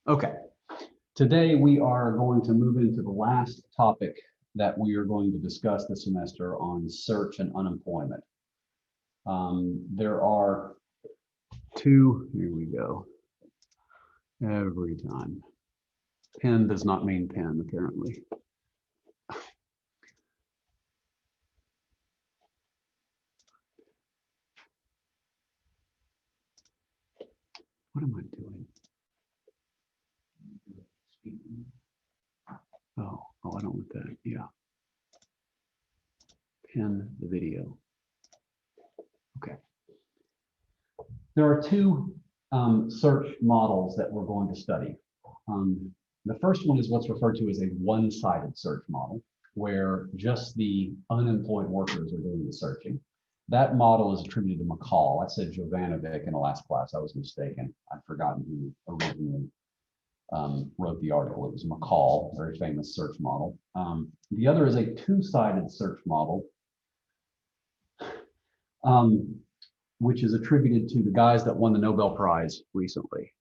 Okay, today we are going to move into the last topic that we are going to discuss this semester on search and unemployment. There are two, here we go, every time. Pen does not mean pen, apparently. What am I doing? Oh, I don't want that. Yeah. Pin the video. Okay. There are two search models that we're going to study. The first one is what's referred to as a one-sided search model, where just the unemployed workers are doing the searching. That model is attributed to McCall. I said Jovanovic in the last class. I was mistaken. I'd forgotten who originally wrote the article. It was McCall, very famous search model. The other is a two-sided search model, which is attributed to the guys that won the Nobel Prize recently,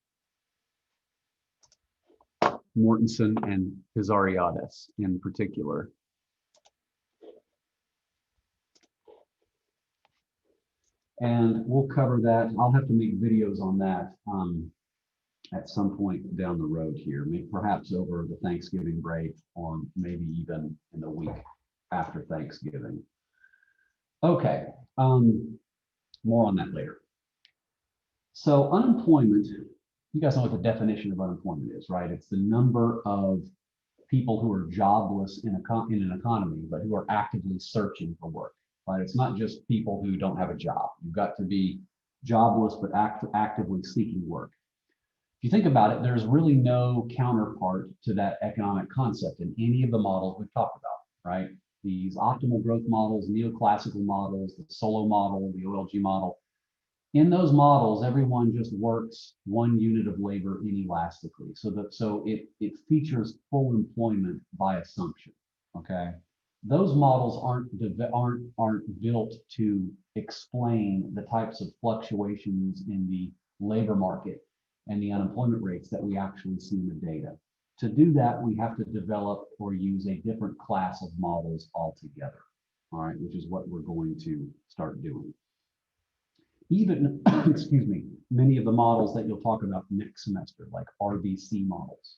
Mortensen and Pizarriades in particular. And we'll cover that. I'll have to make videos on that at some point down the road here, maybe perhaps over the Thanksgiving break, or maybe even in the week after Thanksgiving. Okay, more on that later. So unemployment, you guys know what the definition of unemployment is, right? It's the number of people who are jobless in an economy, but who are actively searching for work, right? It's not just people who don't have a job. You've got to be jobless, but actively seeking work. If you think about it, there's really no counterpart to that economic concept in any of the models we've talked about, right? These optimal growth models, neoclassical models, the Solow model, the OLG model. In those models, everyone just works one unit of labor inelastically. So it features full employment by assumption. Okay, those models aren't built to explain the types of fluctuations in the labor market and the unemployment rates that we actually see in the data. To do that, we have to develop or use a different class of models altogether. All right, which is what we're going to start doing. Even, excuse me, many of the models that you'll talk about next semester, like RBC models,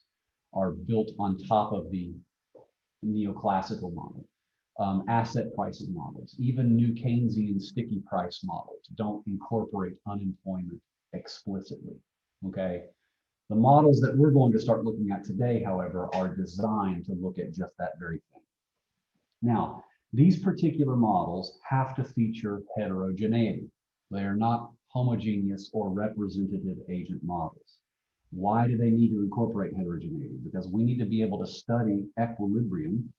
are built on top of the neoclassical model. Asset pricing models, even new Keynesian sticky price models don't incorporate unemployment explicitly, okay? The models that we're going to start looking at today, however, are designed to look at just that very thing. Now, these particular models have to feature heterogeneity. They are not homogeneous or representative agent models. Why do they need to incorporate heterogeneity? Because we need to be able to study equilibrium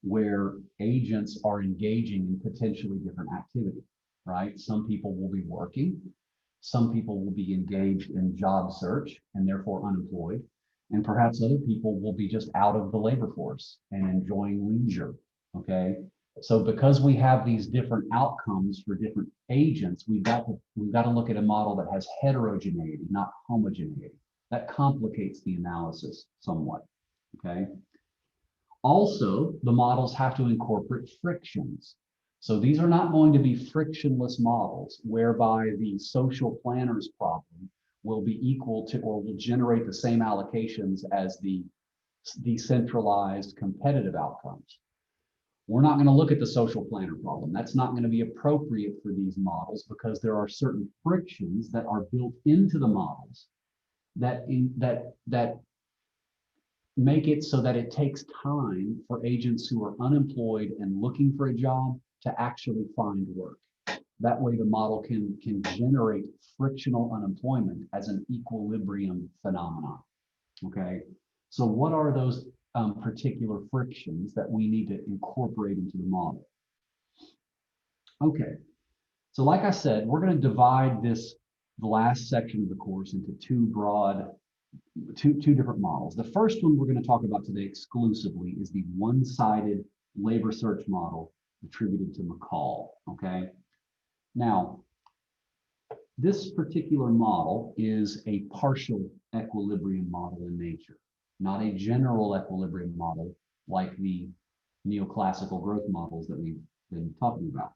where agents are engaging in potentially different activity, right? Some people will be working, some people will be engaged in job search and therefore unemployed, and perhaps other people will be just out of the labor force and enjoying leisure, okay? So because we have these different outcomes for different agents, we've got to look at a model that has heterogeneity, not homogeneity. That complicates the analysis somewhat, okay? Also, the models have to incorporate frictions. So these are not going to be frictionless models whereby the social planner's problem will be equal to or will generate the same allocations as the decentralized competitive outcomes. We're not going to look at the social planner problem. That's not going to be appropriate for these models because there are certain frictions that are built into the models that make it so that it takes time for agents who are unemployed and looking for a job to actually find work. That way the model can generate frictional unemployment as an equilibrium phenomenon, okay? So what are those particular frictions that we need to incorporate into the model? Okay, so like I said, we're going to divide the last section of the course into two different models. The first one we're going to talk about today exclusively is the one-sided labor search model attributed to McCall, okay? Now, This particular model is a partial equilibrium model in nature, not a general equilibrium model like the neoclassical growth models that we've been talking about.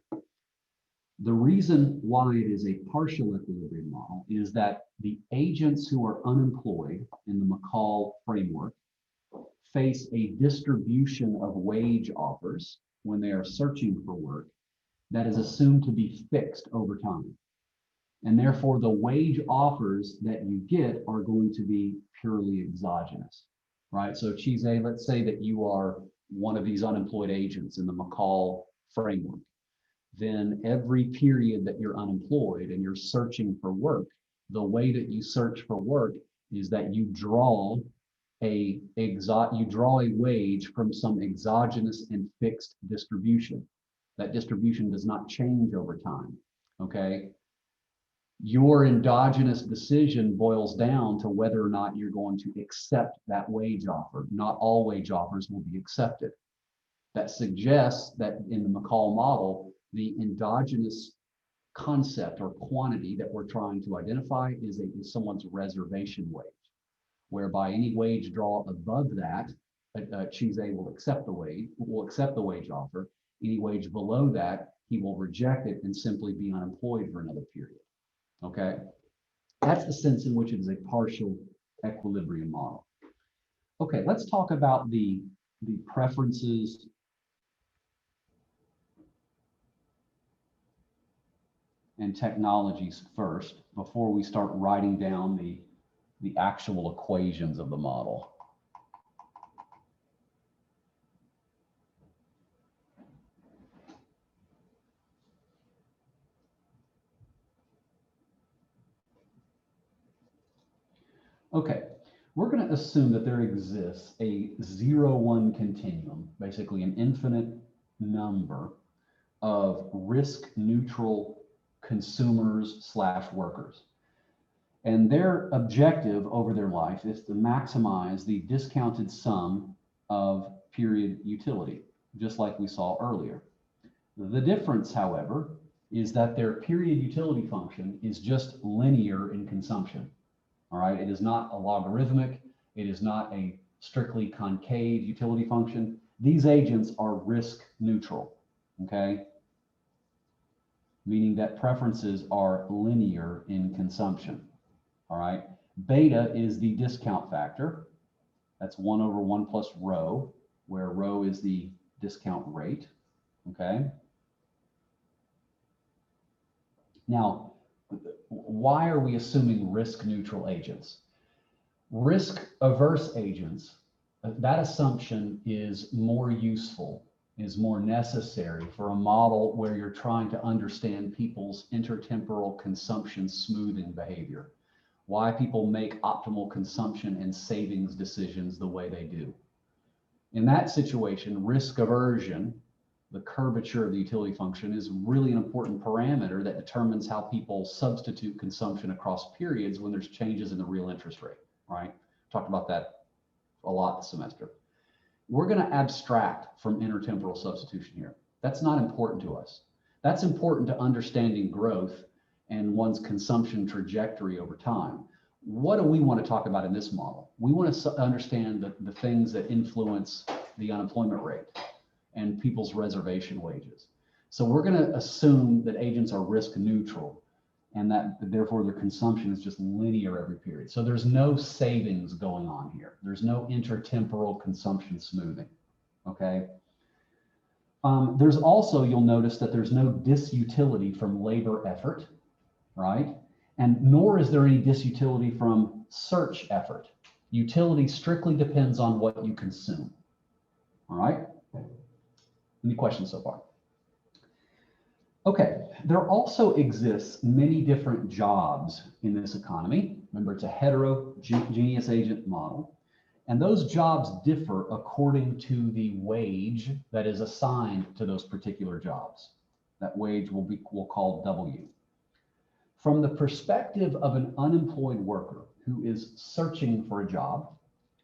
The reason why it is a partial equilibrium model is that the agents who are unemployed in the McCall framework face a distribution of wage offers when they are searching for work that is assumed to be fixed over time. And therefore, the wage offers that you get are going to be purely exogenous, right? So Chise, let's say that you are one of these unemployed agents in the McCall framework. Then every period that you're unemployed and you're searching for work, the way that you search for work is that you draw a wage from some exogenous and fixed distribution. That distribution does not change over time, okay? Your endogenous decision boils down to whether or not you're going to accept that wage offer. Not all wage offers will be accepted. That suggests that in the McCall model, the endogenous concept or quantity that we're trying to identify is someone's reservation wage, whereby any wage draw above that, Chise will accept the wage offer. Any wage below that, he will reject it and simply be unemployed for another period. Okay, that's the sense in which it is a partial equilibrium model. Okay, let's talk about the preferences and technologies first before we start writing down the actual equations of the model. Okay, we're going to assume that there exists a 0-1 continuum, basically an infinite number of risk-neutral consumers/workers. And their objective over their life is to maximize the discounted sum of period utility, just like we saw earlier. The difference, however, is that their period utility function is just linear in consumption. All right, it is not a logarithmic, it is not a strictly concave utility function. These agents are risk neutral, okay? Meaning that preferences are linear in consumption, all right? Beta is the discount factor. That's 1 over 1 plus rho, where rho is the discount rate, okay? Now, why are we assuming risk neutral agents? Risk averse agents, that assumption is more useful, is more necessary for a model where you're trying to understand people's intertemporal consumption smoothing behavior, why people make optimal consumption and savings decisions the way they do. In that situation, risk aversion, the curvature of the utility function, is really an important parameter that determines how people substitute consumption across periods when there's changes in the real interest rate, right? Talked about that a lot this semester. We're going to abstract from intertemporal substitution here. That's not important to us. That's important to understanding growth and one's consumption trajectory over time. What do we want to talk about in this model? We want to understand the things that influence the unemployment rate and people's reservation wages. So we're going to assume that agents are risk neutral and that therefore their consumption is just linear every period. So there's no savings going on here. There's no intertemporal consumption smoothing, okay? There's also, you'll notice that there's no disutility from labor effort, right? And nor is there any disutility from search effort. Utility strictly depends on what you consume, all right? Any questions so far? Okay, there also exists many different jobs in this economy. Remember, it's a heterogeneous agent model. And those jobs differ according to the wage that is assigned to those particular jobs. That wage we'll call W. From the perspective of an unemployed worker who is searching for a job,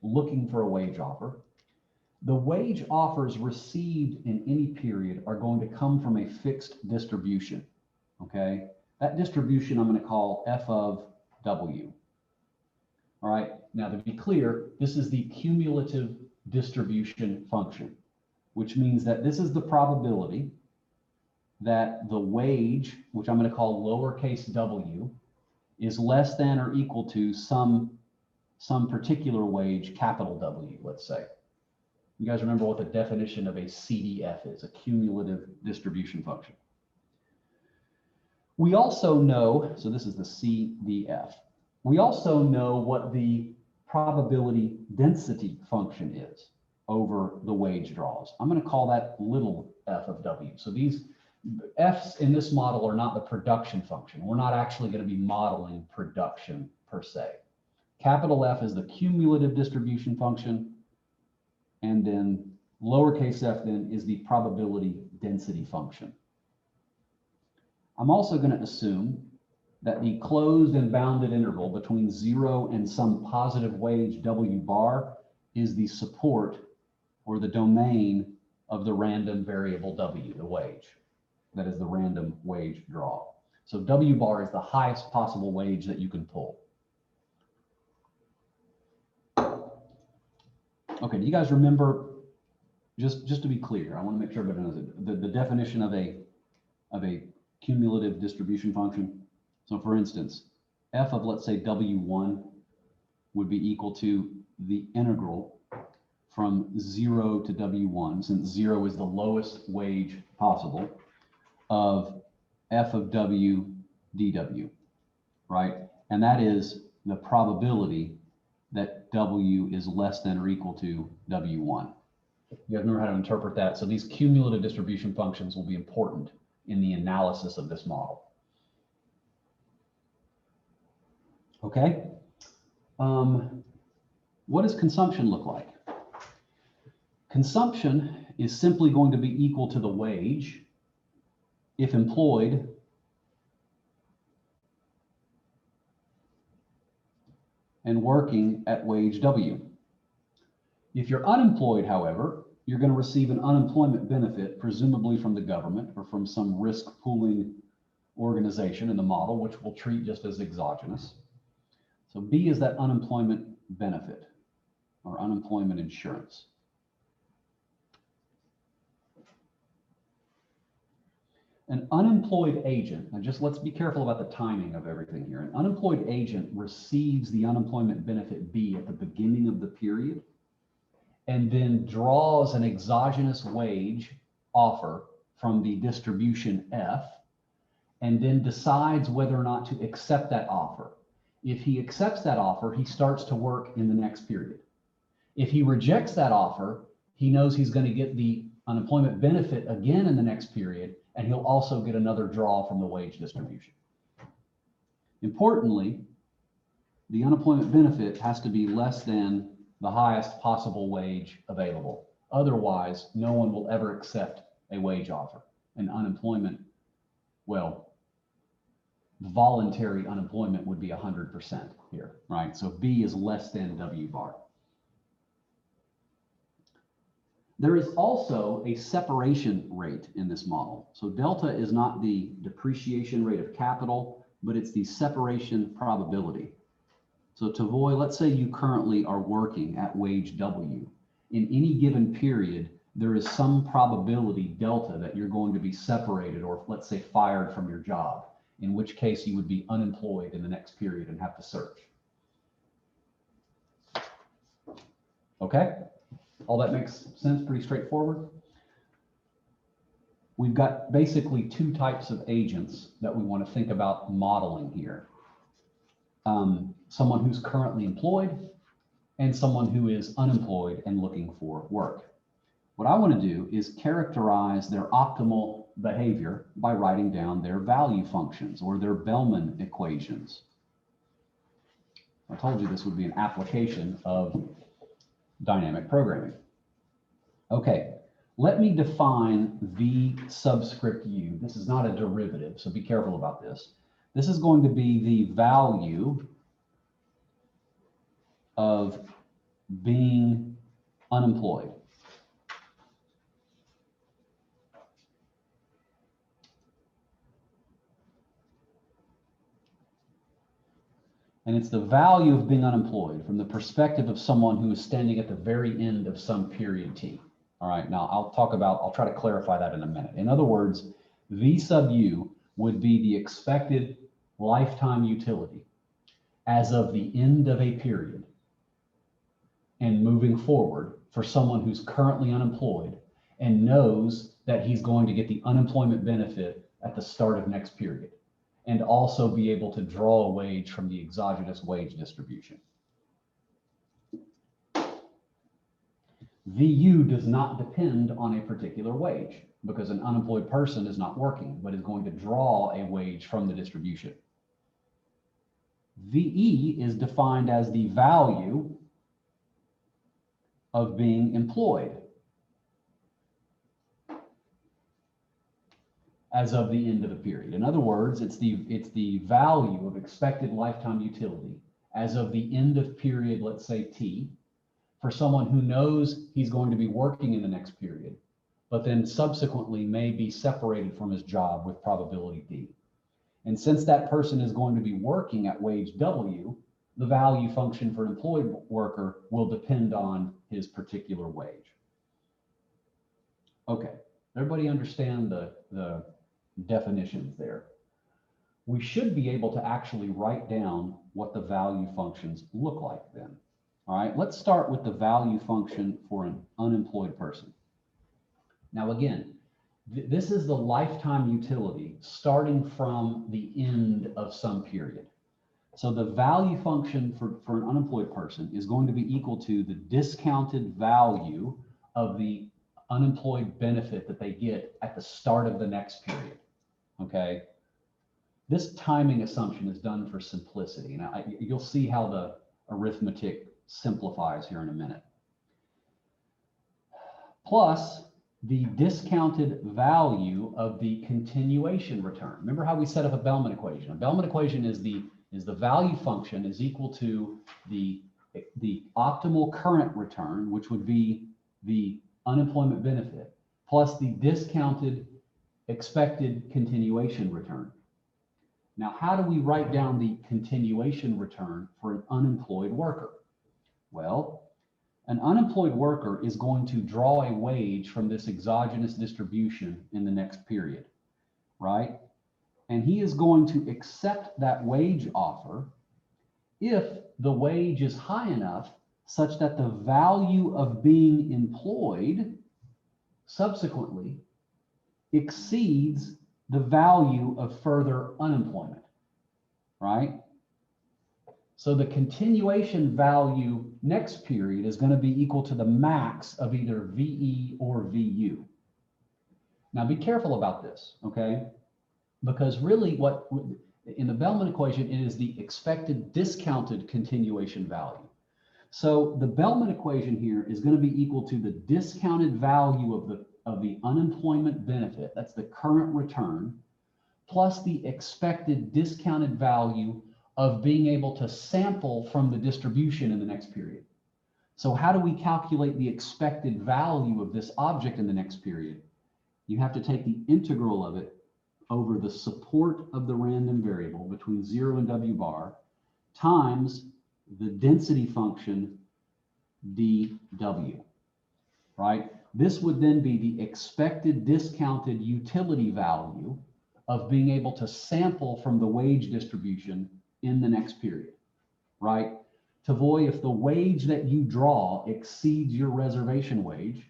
looking for a wage offer, the wage offers received in any period are going to come from a fixed distribution, okay? That distribution I'm going to call f of w. All right, now to be clear, this is the cumulative distribution function, which means that this is the probability that the wage, which I'm going to call lowercase w, is less than or equal to some particular wage, capital W, let's say. You guys remember what the definition of a CDF is, a cumulative distribution function. We also know, so this is the CDF. We also know what the probability density function is over the wage draws. I'm going to call that little f of w. So these f's in this model are not the production function. We're not actually going to be modeling production per se. Capital F is the cumulative distribution function, and then lowercase f then is the probability density function. I'm also going to assume that the closed and bounded interval between 0 and some positive wage W bar is the support or the domain of the random variable W, the wage. That is the random wage draw. So W bar is the highest possible wage that you can pull. Okay, do you guys remember, just to be clear, I want to make sure everybody knows it, the definition of a cumulative distribution function? So for instance, f of, let's say, W1 would be equal to the integral from 0 to W1, since 0 is the lowest wage possible, of f of W dW, right? And that is the probability that W is less than or equal to W1. You guys remember how to interpret that? So these cumulative distribution functions will be important in the analysis of this model. Okay. What does consumption look like? Consumption is simply going to be equal to the wage if employed and working at wage W. If you're unemployed, however, you're going to receive an unemployment benefit, presumably from the government or from some risk pooling organization in the model, which we'll treat just as exogenous. So B is that unemployment benefit or unemployment insurance. An unemployed agent, and just let's be careful about the timing of everything here. An unemployed agent receives the unemployment benefit B at the beginning of the period and then draws an exogenous wage offer from the distribution F and then decides whether or not to accept that offer. If he accepts that offer, he starts to work in the next period. If he rejects that offer, he knows he's going to get the unemployment benefit again in the next period, and he'll also get another draw from the wage distribution. Importantly, the unemployment benefit has to be less than the highest possible wage available. Otherwise, no one will ever accept a wage offer. And unemployment, well, voluntary unemployment would be 100% here, right? So B is less than W bar. There is also a separation rate in this model. So delta is not the depreciation rate of capital, but it's the separation probability. So Tavoy, let's say you currently are working at wage W. In any given period, there is some probability delta that you're going to be separated or, let's say, fired from your job, in which case you would be unemployed in the next period and have to search. Okay? All that makes sense, pretty straightforward. We've got basically two types of agents that we want to think about modeling here. Someone who's currently employed and someone who is unemployed and looking for work. What I want to do is characterize their optimal behavior by writing down their value functions or their Bellman equations. I told you this would be an application of dynamic programming. Okay, let me define V subscript U. This is not a derivative, so be careful about this. This is going to be the value of being unemployed. And it's the value of being unemployed from the perspective of someone who is standing at the very end of some period T. All right, now I'll try to clarify that in a minute. In other words, V sub U would be the expected lifetime utility as of the end of a period and moving forward for someone who's currently unemployed and knows that he's going to get the unemployment benefit at the start of next period, and also be able to draw a wage from the exogenous wage distribution. VU does not depend on a particular wage because an unemployed person is not working, but is going to draw a wage from the distribution. VE is defined as the value of being employed as of the end of the period. In other words, it's the value of expected lifetime utility as of the end of period, let's say T, for someone who knows he's going to be working in the next period, but then subsequently may be separated from his job with probability D. And since that person is going to be working at wage W, the value function for an employed worker will depend on his particular wage. Okay, everybody understand the definitions there? We should be able to actually write down what the value functions look like then. All right, let's start with the value function for an unemployed person. Now again, this is the lifetime utility starting from the end of some period. So the value function for an unemployed person is going to be equal to the discounted value of the unemployed benefit that they get at the start of the next period. Okay. This timing assumption is done for simplicity. Now you'll see how the arithmetic simplifies here in a minute. Plus the discounted value of the continuation return. Remember how we set up a Bellman equation? A Bellman equation is the value function is equal to the optimal current return, which would be the unemployment benefit, plus the discounted expected continuation return. Now, how do we write down the continuation return for an unemployed worker? Well, an unemployed worker is going to draw a wage from this exogenous distribution in the next period, right? And he is going to accept that wage offer if the wage is high enough such that the value of being employed subsequently exceeds the value of further unemployment, right? So the continuation value next period is going to be equal to the max of either VE or VU. Now be careful about this, okay? Because really what in the Bellman equation, it is the expected discounted continuation value. So the Bellman equation here is going to be equal to the discounted value of the unemployment benefit, that's the current return, plus the expected discounted value of being able to sample from the distribution in the next period. So how do we calculate the expected value of this object in the next period? You have to take the integral of it over the support of the random variable between 0 and W bar times the density function dW, right? This would then be the expected discounted utility value of being able to sample from the wage distribution in the next period, right? Tavoy, if the wage that you draw exceeds your reservation wage,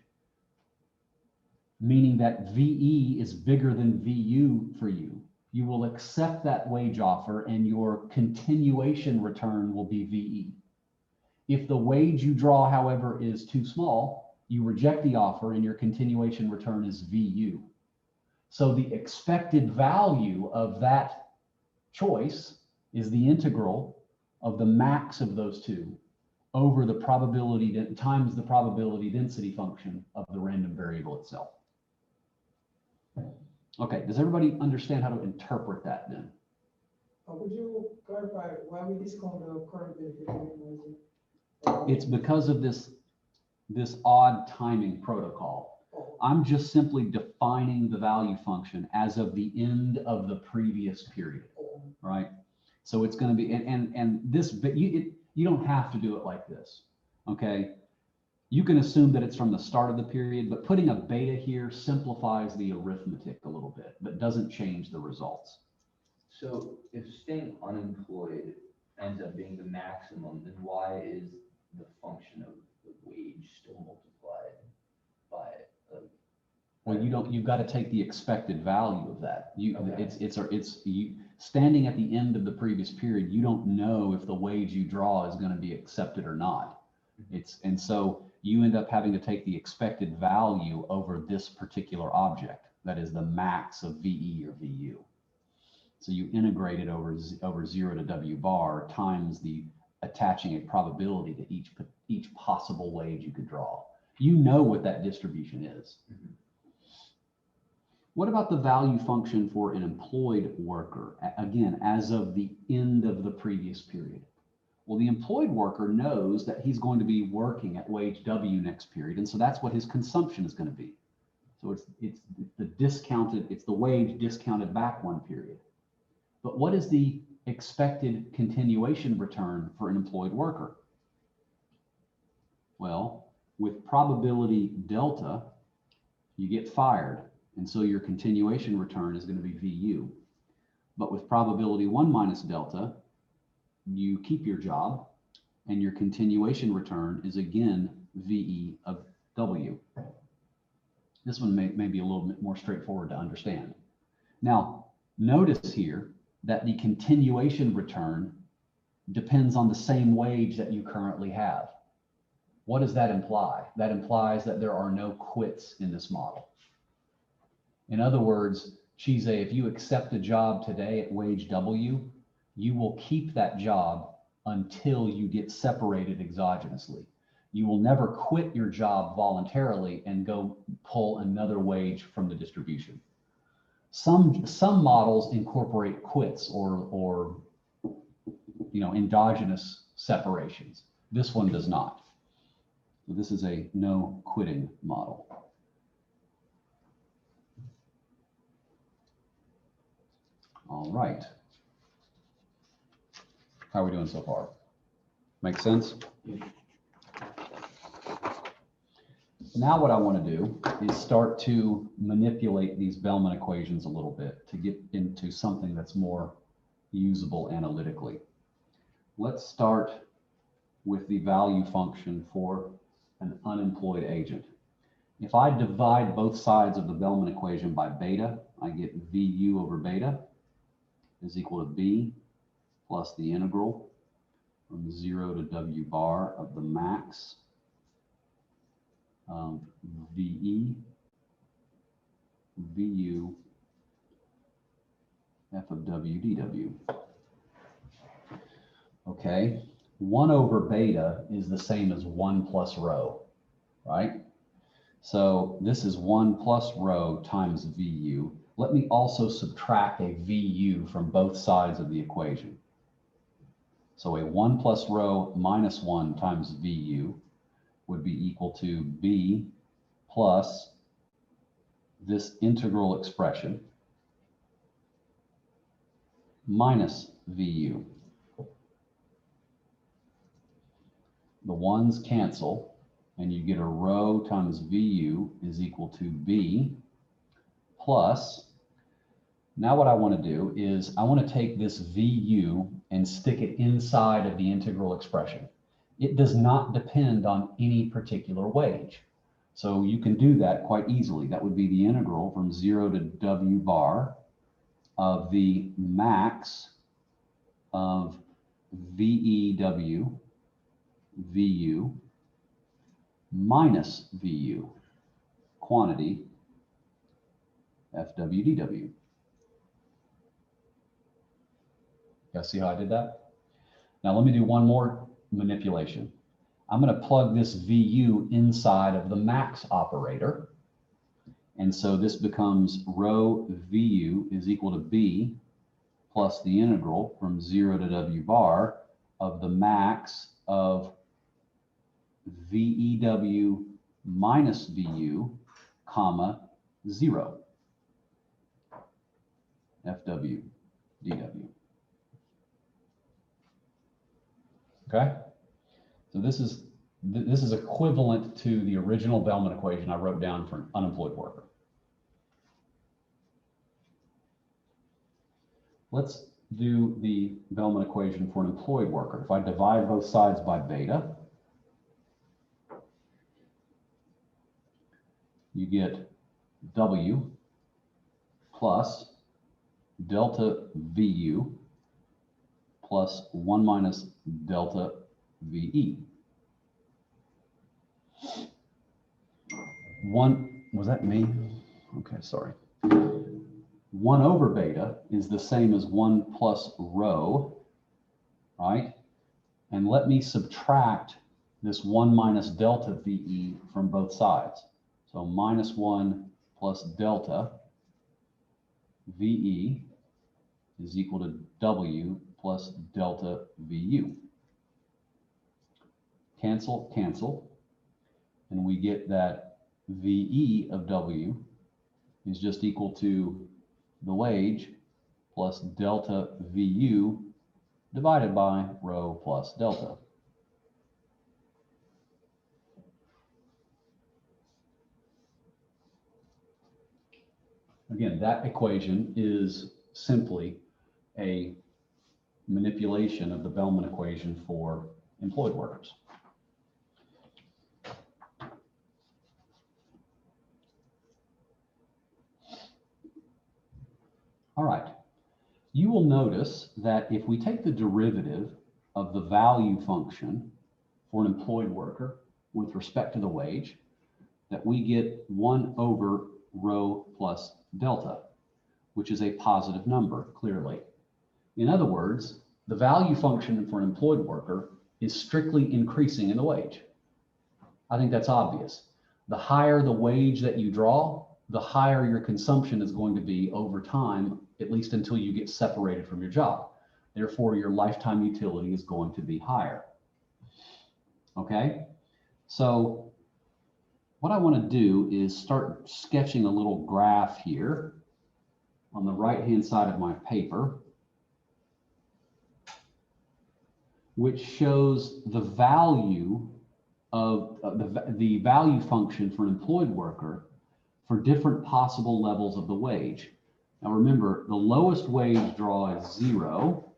meaning that VE is bigger than VU for you, you will accept that wage offer and your continuation return will be VE. If the wage you draw, however, is too small, you reject the offer and your continuation return is VU. So the expected value of that choice is the integral of the max of those two over the probability times the probability density function of the random variable itself. Okay, does everybody understand how to interpret that then? Would you clarify why we discount the current benefit? It's because of this odd timing protocol. I'm just simply defining the value function as of the end of the previous period, right? So it's going to be, and this, but you don't have to do it like this, okay? You can assume that it's from the start of the period, but putting a beta here simplifies the arithmetic a little bit, but doesn't change the results. So if staying unemployed ends up being the maximum, then why is the function of the wage still multiplied by like? Well, you've got to take the expected value of that. Okay. You standing at the end of the previous period, you don't know if the wage you draw is going to be accepted or not. And so you end up having to take the expected value over this particular object, that is the max of VE or VU. So you integrate it over 0 to W bar times the attaching a probability to each possible wage you could draw. You know what that distribution is. Mhm. What about the value function for an employed worker? Again, as of the end of the previous period. Well, the employed worker knows that he's going to be working at wage W next period, and so that's what his consumption is going to be. So it's the wage discounted back one period. But what is the expected continuation return for an employed worker? Well, with probability delta, you get fired, and so your continuation return is going to be VU. But with probability 1 minus delta, you keep your job, and your continuation return is again VE of W. This one may be a little bit more straightforward to understand. Now, notice here that the continuation return depends on the same wage that you currently have. What does that imply? That implies that there are no quits in this model. In other words, Chise, if you accept a job today at wage W, you will keep that job until you get separated exogenously. You will never quit your job voluntarily and go pull another wage from the distribution. Some models incorporate quits or endogenous separations. This one does not. So this is a no quitting model. All right. How are we doing so far? Make sense? Yeah. Now what I want to do is start to manipulate these Bellman equations a little bit to get into something that's more usable analytically. Let's start with the value function for an unemployed agent. If I divide both sides of the Bellman equation by beta, I get VU over beta is equal to B plus the integral from 0 to W bar of the max of VE, VU, F of W dW. Okay, 1 over beta is the same as 1 plus rho, right? So this is 1 plus rho times VU. Let me also subtract a VU from both sides of the equation. So a 1 plus rho minus 1 times VU would be equal to B plus this integral expression minus VU. The ones cancel, and you get a rho times VU is equal to B plus, now what I want to do is I want to take this VU and stick it inside of the integral expression. It does not depend on any particular wage. So you can do that quite easily. That would be the integral from 0 to W bar of the max of VEW, VU, minus VU, quantity, FWDW. Guys see how I did that? Now let me do one more manipulation. I'm going to plug this VU inside of the max operator. And so this becomes rho VU is equal to B plus the integral from 0 to W bar of the max of VEW minus VU, comma, 0, FW, DW. Okay? So this is equivalent to the original Bellman equation I wrote down for an unemployed worker. Let's do the Bellman equation for an employed worker. If I divide both sides by beta, you get W plus delta VU plus 1 minus delta VE. Was that me? Okay, sorry. 1 over beta is the same as 1 plus rho, right? And let me subtract this 1 minus delta VE from both sides. So minus 1 plus delta VE is equal to W plus delta VU. Cancel, cancel. And we get that VE of W is just equal to the wage plus delta VU divided by rho plus delta. Again, that equation is simply a manipulation of the Bellman equation for employed workers. All right. You will notice that if we take the derivative of the value function for an employed worker with respect to the wage, that we get 1 over rho plus delta, which is a positive number, clearly. In other words, the value function for an employed worker is strictly increasing in the wage. I think that's obvious. The higher the wage that you draw, the higher your consumption is going to be over time, at least until you get separated from your job. Therefore, your lifetime utility is going to be higher. Okay? So what I want to do is start sketching a little graph here on the right-hand side of my paper, which shows the value of the value function for an employed worker for different possible levels of the wage. Now remember, the lowest wage draw is 0,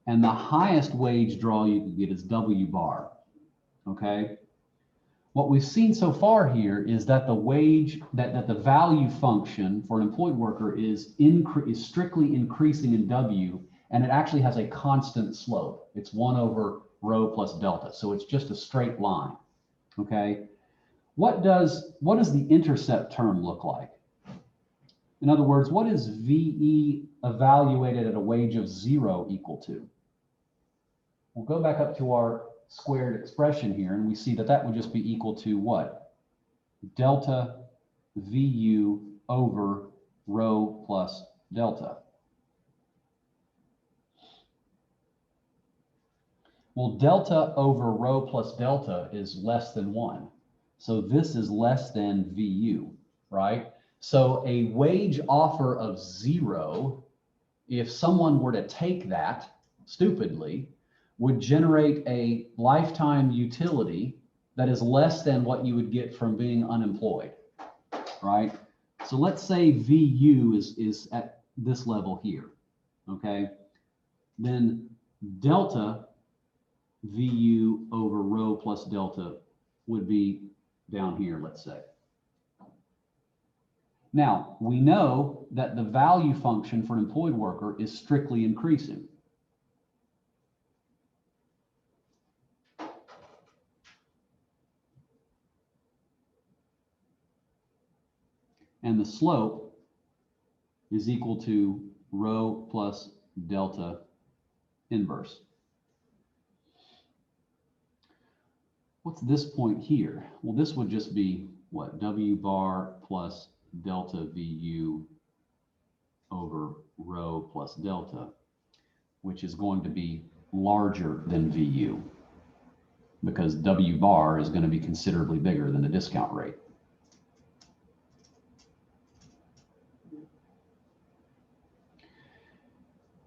and the highest wage draw you can get is W bar, okay? What we've seen so far here is that the wage, that the value function for an employed worker is strictly increasing in W, and it actually has a constant slope. It's 1 over rho plus delta, so it's just a straight line, okay? What does the intercept term look like? In other words, what is VE evaluated at a wage of 0 equal to? We'll go back up to our squared expression here, and we see that that would just be equal to what? Delta VU over rho plus delta. Well, delta over rho plus delta is less than 1. So this is less than VU, right? So a wage offer of 0, if someone were to take that stupidly, would generate a lifetime utility that is less than what you would get from being unemployed, right? So let's say VU is at this level here, okay? Then delta VU over rho plus delta would be down here, let's say. Now, we know that the value function for an employed worker is strictly increasing. And the slope is equal to rho plus delta inverse. What's this point here? Well, this would just be what? W bar plus delta VU over rho plus delta, which is going to be larger than VU because W bar is going to be considerably bigger than the discount rate.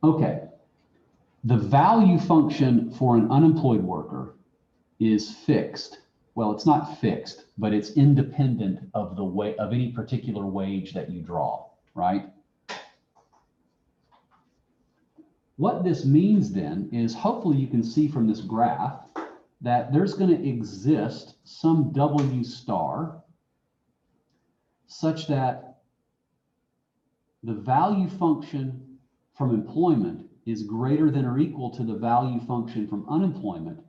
Okay, the value function for an unemployed worker is fixed. Well, it's not fixed, but it's independent of the way of any particular wage that you draw, right? What this means then is, hopefully you can see from this graph that there's going to exist some W star such that the value function from employment is greater than or equal to the value function from unemployment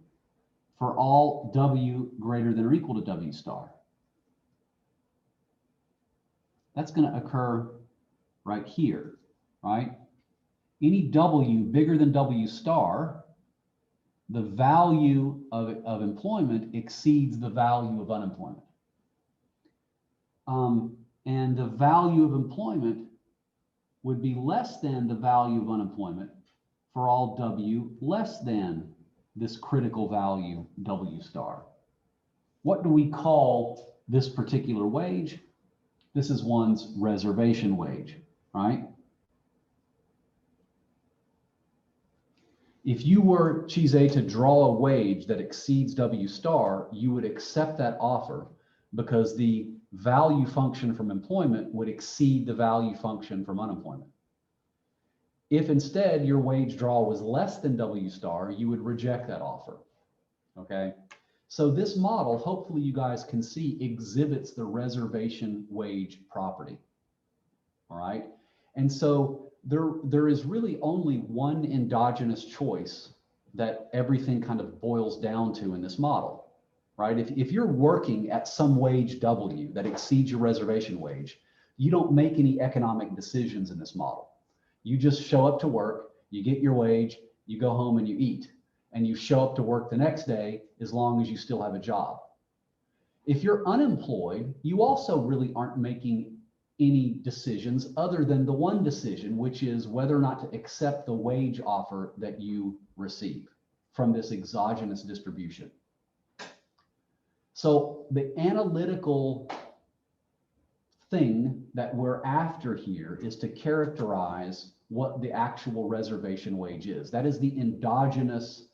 for all W greater than or equal to W star. That's going to occur right here, right? Any W bigger than W star, the value of employment exceeds the value of unemployment. And the value of employment would be less than the value of unemployment for all W less than this critical value W star. What do we call this particular wage? This is one's reservation wage, right? If you were, Chise, to draw a wage that exceeds W star, you would accept that offer because the value function from employment would exceed the value function from unemployment. If instead your wage draw was less than W star, you would reject that offer, okay? So this model, hopefully you guys can see, exhibits the reservation wage property, all right? And so there is really only one endogenous choice that everything kind of boils down to in this model, right? If you're working at some wage W that exceeds your reservation wage, you don't make any economic decisions in this model. You just show up to work, you get your wage, you go home and you eat, and you show up to work the next day as long as you still have a job. If you're unemployed, you also really aren't making any decisions other than the one decision, which is whether or not to accept the wage offer that you receive from this exogenous distribution. So the analytical thing that we're after here is to characterize what the actual reservation wage is. That is the endogenous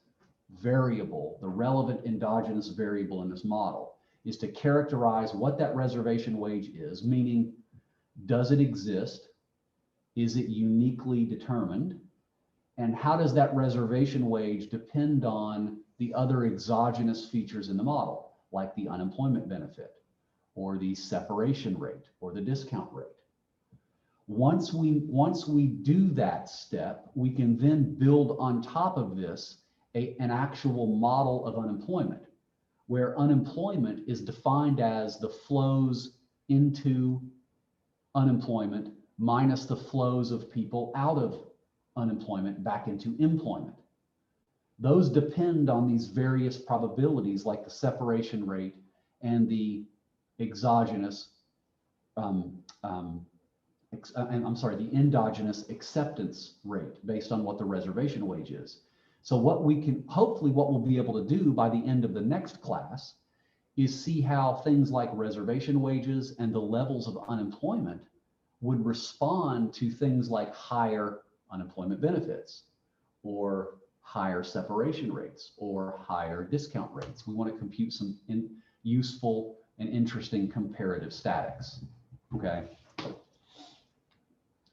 variable, the relevant endogenous variable in this model, is to characterize what that reservation wage is, meaning, does it exist? Is it uniquely determined? And how does that reservation wage depend on the other exogenous features in the model, like the unemployment benefit, or the separation rate, or the discount rate? Once we do that step, we can then build on top of this an actual model of unemployment, where unemployment is defined as the flows into unemployment minus the flows of people out of unemployment back into employment. Those depend on these various probabilities, like the separation rate and the exogenous, the endogenous acceptance rate based on what the reservation wage is. So what we'll be able to do by the end of the next class is see how things like reservation wages and the levels of unemployment would respond to things like higher unemployment benefits, or higher separation rates, or higher discount rates. We want to compute some useful and interesting comparative statics, okay?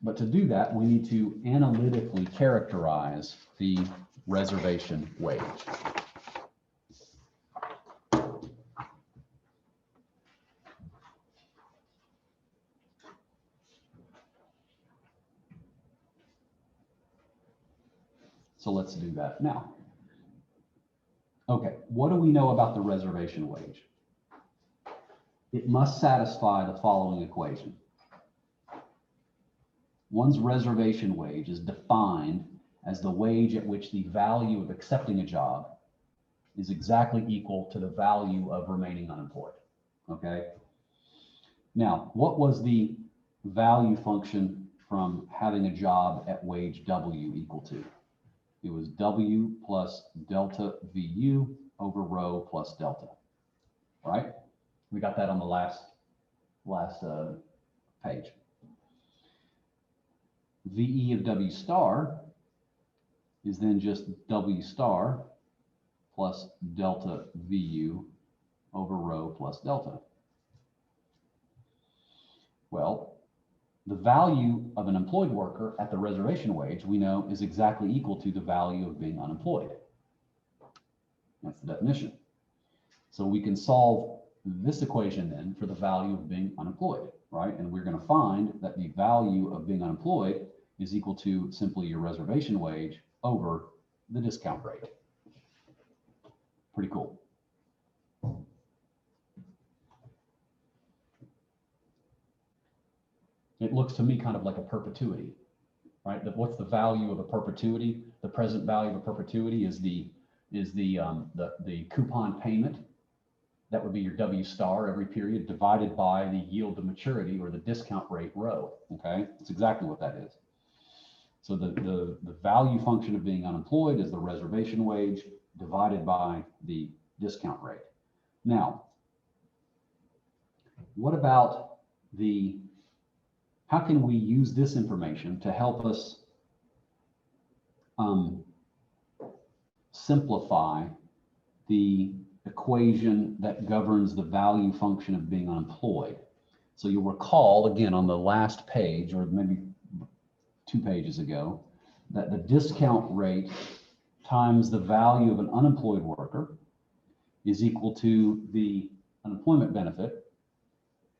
But to do that, we need to analytically characterize the reservation wage. So let's do that now. Okay, what do we know about the reservation wage? It must satisfy the following equation. One's reservation wage is defined as the wage at which the value of accepting a job is exactly equal to the value of remaining unemployed, okay? Now, what was the value function from having a job at wage W equal to? It was W plus delta VU over rho plus delta, right? We got that on the last page. VE of W star is then just W star plus delta VU over rho plus delta. Well, the value of an employed worker at the reservation wage, we know, is exactly equal to the value of being unemployed. That's the definition. So we can solve this equation then for the value of being unemployed, right? And we're going to find that the value of being unemployed is equal to simply your reservation wage over the discount rate. Pretty cool. It looks to me kind of like a perpetuity, right? What's the value of a perpetuity? The present value of a perpetuity is the coupon payment. That would be your W star every period divided by the yield to maturity or the discount rate rho. Okay, that's exactly what that is. So the value function of being unemployed is the reservation wage divided by the discount rate. Now, what about how can we use this information to help us simplify the equation that governs the value function of being unemployed? So you'll recall, again, on the last page, or maybe 2 pages ago, that the discount rate times the value of an unemployed worker is equal to the unemployment benefit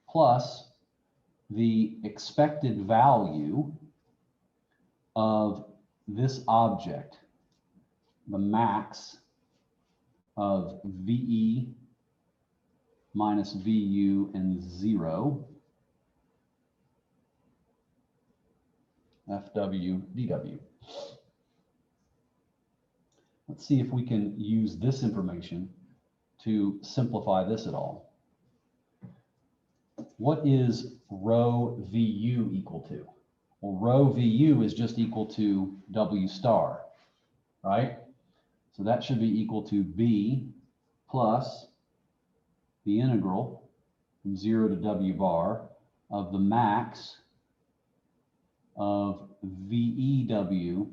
plus the expected value of this object, the max of VE minus VU and 0, FW DW. Let's see if we can use this information to simplify this at all. What is rho VU equal to? Well, rho VU is just equal to W star, right? So that should be equal to B plus the integral from 0 to W bar of the max of VEW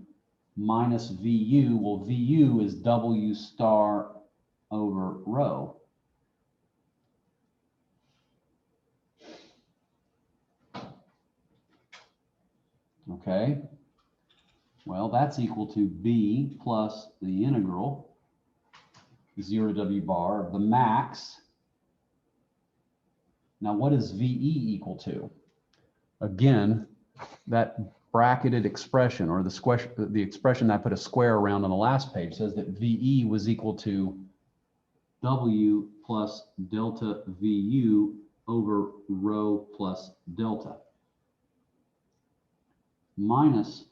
minus VU. Well, VU is W star over rho. Okay, well, that's equal to B plus the integral 0 to W bar of the max. Now, what is VE equal to? Again, that bracketed expression, or the expression that I put a square around on the last page, says that VE was equal to W plus delta VU over rho plus delta minus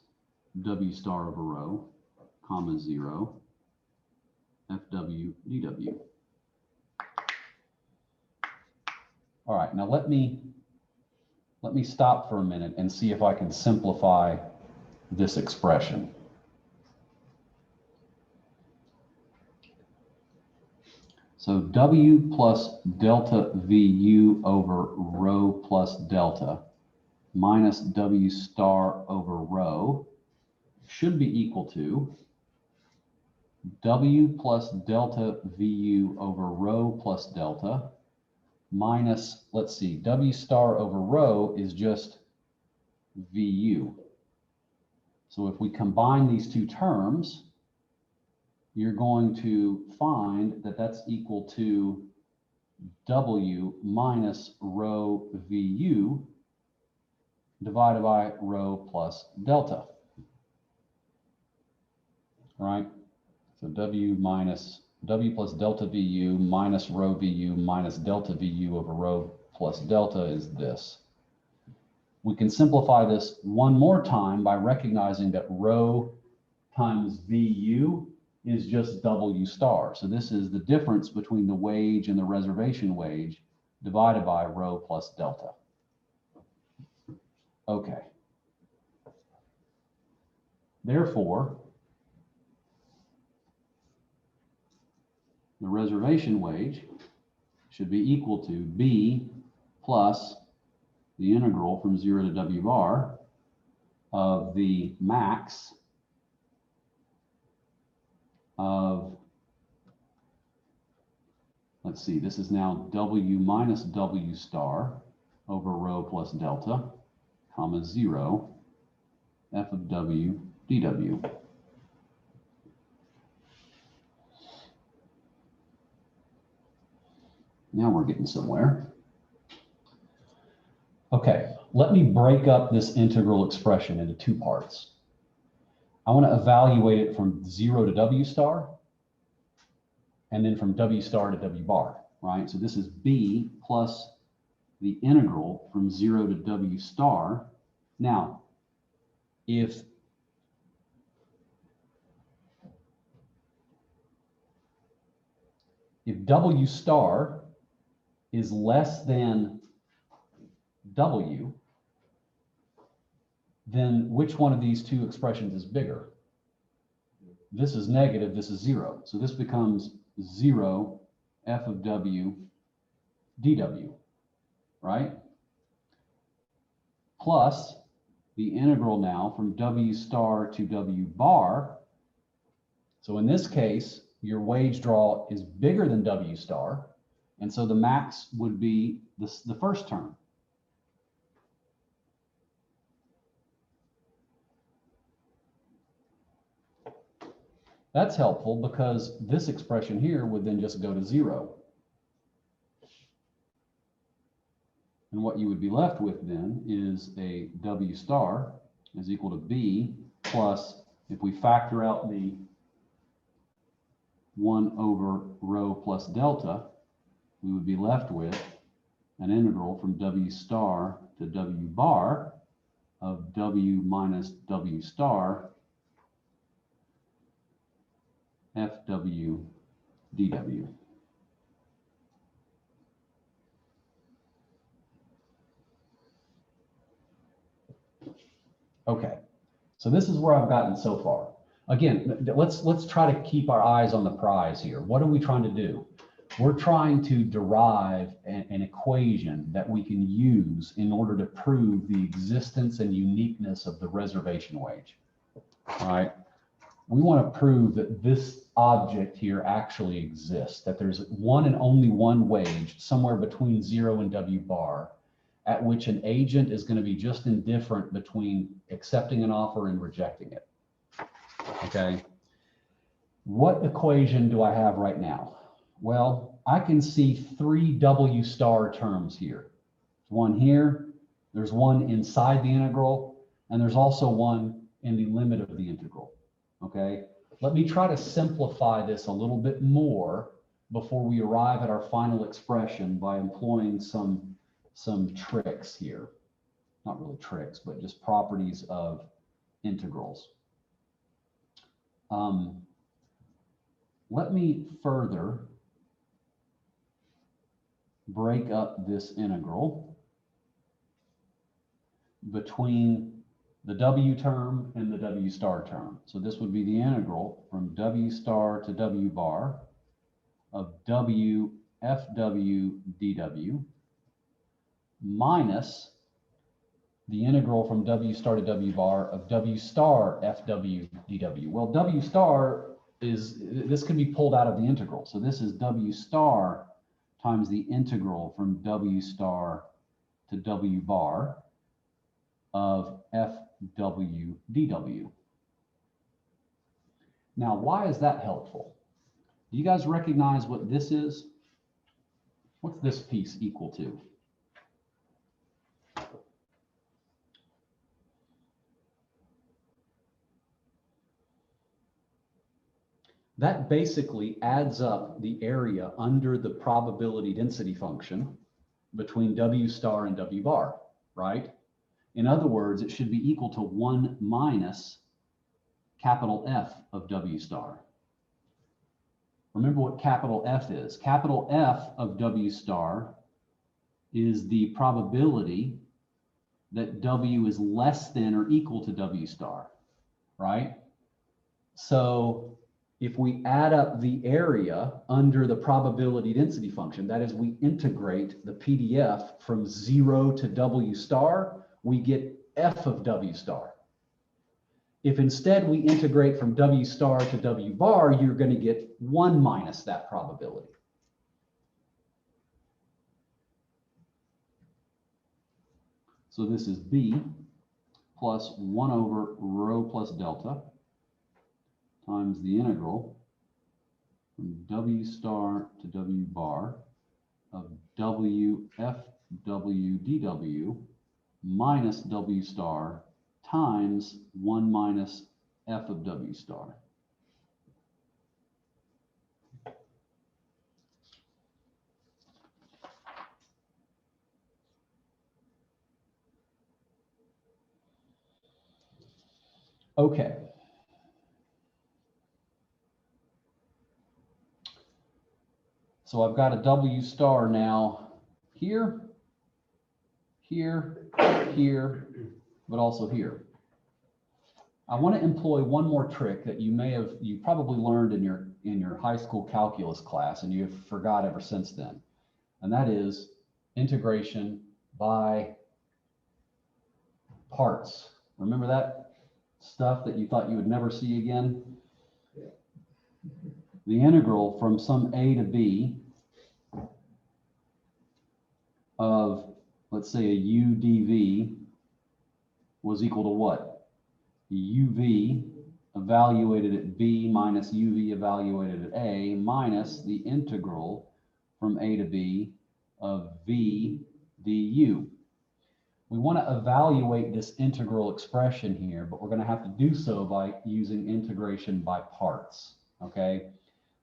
W star over rho, comma 0, FW DW. All right, now let me stop for a minute and see if I can simplify this expression. So W plus delta VU over rho plus delta minus W star over rho should be equal to W plus delta VU over rho plus delta minus, let's see, W star over rho is just VU. So if we combine these two terms, you're going to find that that's equal to W minus rho VU divided by rho plus delta. All right, so W plus delta VU minus rho VU minus delta VU over rho plus delta is this. We can simplify this one more time by recognizing that rho times VU is just W star. So this is the difference between the wage and the reservation wage divided by rho plus delta. Okay. Therefore, the reservation wage should be equal to B plus the integral from 0 to W bar of the max of, let's see, this is now W minus W star over rho plus delta, comma 0, f of W dW. Now we're getting somewhere. Okay, let me break up this integral expression into two parts. I want to evaluate it from 0 to W star, and then from W star to W bar, right? So this is B plus the integral from 0 to W star. Now, if W star is less than W, then which one of these two expressions is bigger? This is negative, this is 0. So this becomes 0 f of W dW, right? Plus the integral now from W star to W bar. So in this case, your wage draw is bigger than W star. And so the max would be the first term. That's helpful because this expression here would then just go to 0. And what you would be left with then is a W star is equal to B plus, if we factor out the 1 over rho plus delta, we would be left with an integral from W star to W bar of W minus W star FW dW. Okay, so this is where I've gotten so far. Again, let's try to keep our eyes on the prize here. What are we trying to do? We're trying to derive an equation that we can use in order to prove the existence and uniqueness of the reservation wage. All right. We want to prove that this object here actually exists, that there's one and only one wage somewhere between 0 and W bar, at which an agent is going to be just indifferent between accepting an offer and rejecting it. Okay. What equation do I have right now? Well, I can see 3 W star terms here. One here, there's one inside the integral, and there's also one in the limit of the integral. Okay, let me try to simplify this a little bit more before we arrive at our final expression by employing some tricks here. Not really tricks, but just properties of integrals. Let me further break up this integral between the W term and the W star term. So this would be the integral from W star to W bar of W FW dW minus the integral from W star to W bar of W star FW dW. Well, W star is, this can be pulled out of the integral. So this is W star times the integral from W star to W bar of FW dW. Now, why is that helpful? Do you guys recognize what this is? What's this piece equal to? That basically adds up the area under the probability density function between W star and W bar, right? In other words, it should be equal to 1 minus capital F of W star. Remember what capital F is. Capital F of W star is the probability that W is less than or equal to W star, right? So if we add up the area under the probability density function, that is, we integrate the PDF from 0 to W star, we get F of W star. If instead we integrate from W star to W bar, you're going to get 1 minus that probability. So this is B plus 1 over rho plus delta times the integral from W star to W bar of W F W dW minus W star times 1 minus F of W star. Okay. So I've got a W star now here, here, here, but also here. I want to employ one more trick that you probably learned in your high school calculus class, and you've forgot ever since then. And that is integration by parts. Remember that stuff that you thought you would never see again? Yeah. The integral from some A to B of, let's say, a U dV was equal to what? UV evaluated at B minus UV evaluated at A minus the integral from A to B of V du. We want to evaluate this integral expression here, but we're going to have to do so by using integration by parts, okay?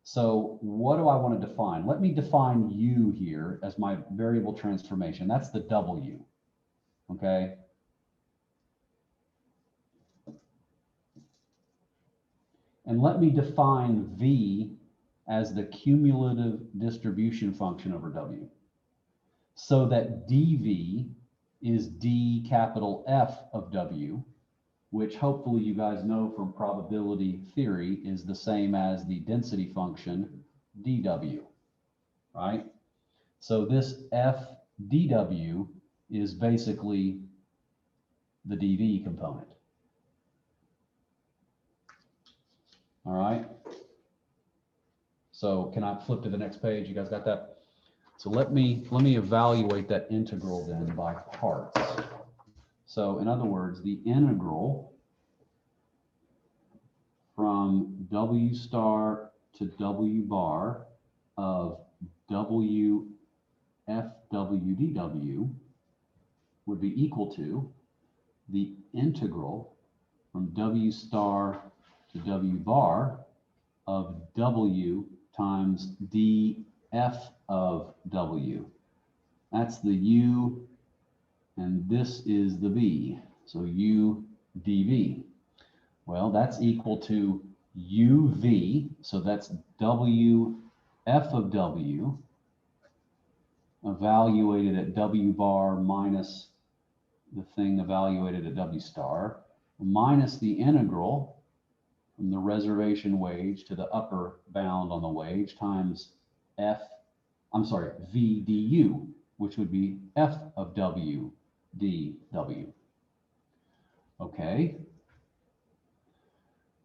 So what do I want to define? Let me define U here as my variable transformation. That's the W, okay? And let me define V as the cumulative distribution function over W, so that dV is d capital F of W, which hopefully you guys know from probability theory is the same as the density function dW, right? So this F dW is basically the dV component. All right. So can I flip to the next page? You guys got that? So let me evaluate that integral then by parts. So in other words, the integral from W star to W bar of W F W dW would be equal to the integral from W star to W bar of W times dF of W. That's the U, and this is the V. So U dV. Well, that's equal to UV, so that's W F of W evaluated at W bar minus the thing evaluated at W star, minus the integral from the reservation wage to the upper bound on the wage times V du, which would be F of W dW. Okay.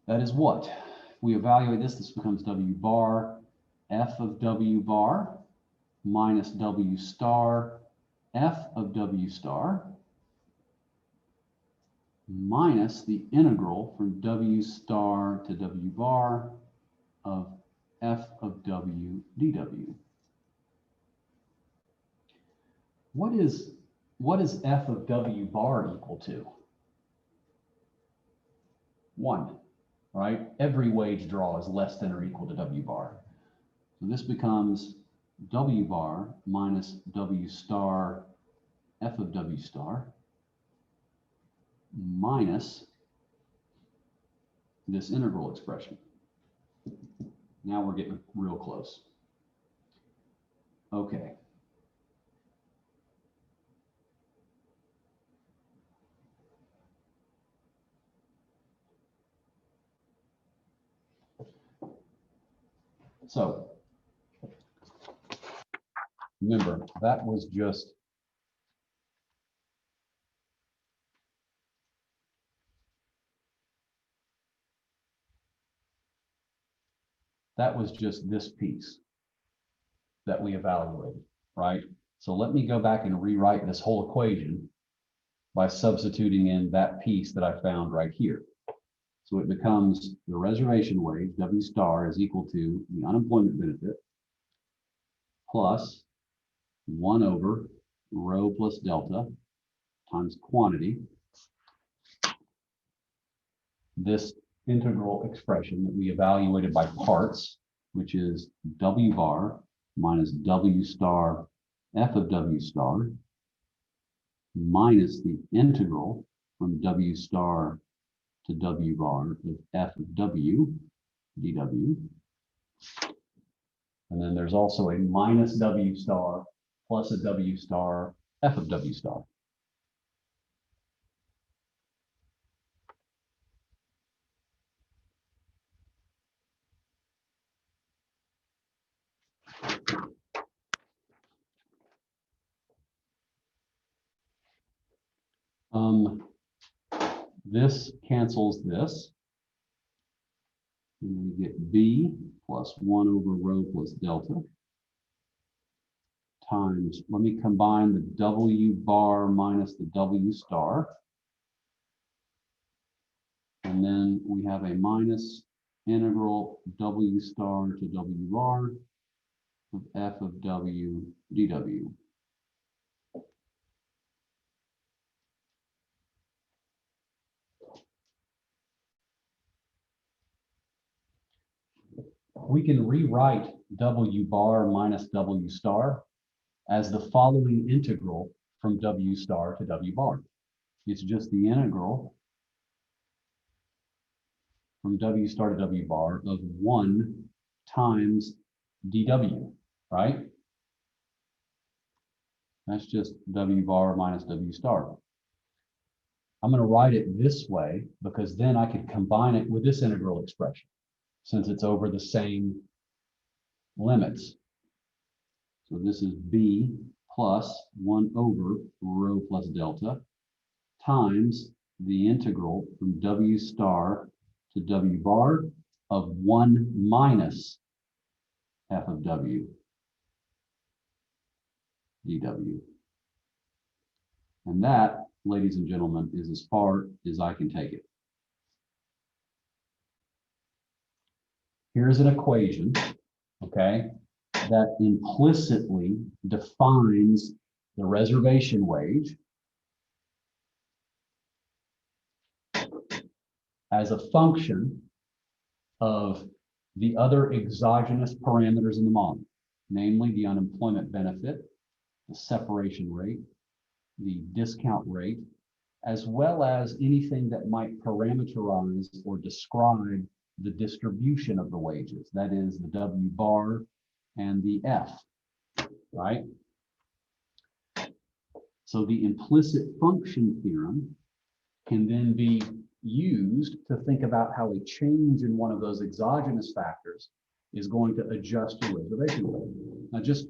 That is what? If we evaluate this, this becomes W bar F of W bar minus W star F of W star minus the integral from W star to W bar of F of W dW. What is F of W bar equal to? 1, right? Every wage draw is less than or equal to W bar. So this becomes W bar minus W star F of W star minus this integral expression. Now we're getting real close. Okay. So remember, that was just that was just this piece that we evaluated, right? So let me go back and rewrite this whole equation by substituting in that piece that I found right here. So it becomes the reservation wage, W star, is equal to the unemployment benefit plus 1 over rho plus delta times quantity. This integral expression that we evaluated by parts, which is W bar minus W star F of W star minus the integral from W star to W bar of F of W dW. And then there's also a minus W star plus a W star F of W star. This cancels this. And we get B plus 1 over rho plus delta times, let me combine the W bar minus the W star. And then we have a minus integral W star to W bar of F of W dW. We can rewrite W bar minus W star as the following integral from W star to W bar. It's just the integral from W star to W bar of 1 times dW, right? That's just W bar minus W star. I'm going to write it this way because then I can combine it with this integral expression since it's over the same limits. So this is B plus 1 over rho plus delta times the integral from W star to W bar of 1 minus F of W dW. And that, ladies and gentlemen, is as far as I can take it. Here's an equation, okay, that implicitly defines the reservation wage as a function of the other exogenous parameters in the model, namely the unemployment benefit, the separation rate, the discount rate, as well as anything that might parameterize or describe the distribution of the wages, that is the W bar and the F, right? So the implicit function theorem can then be used to think about how a change in one of those exogenous factors is going to adjust your reservation wage. Now, just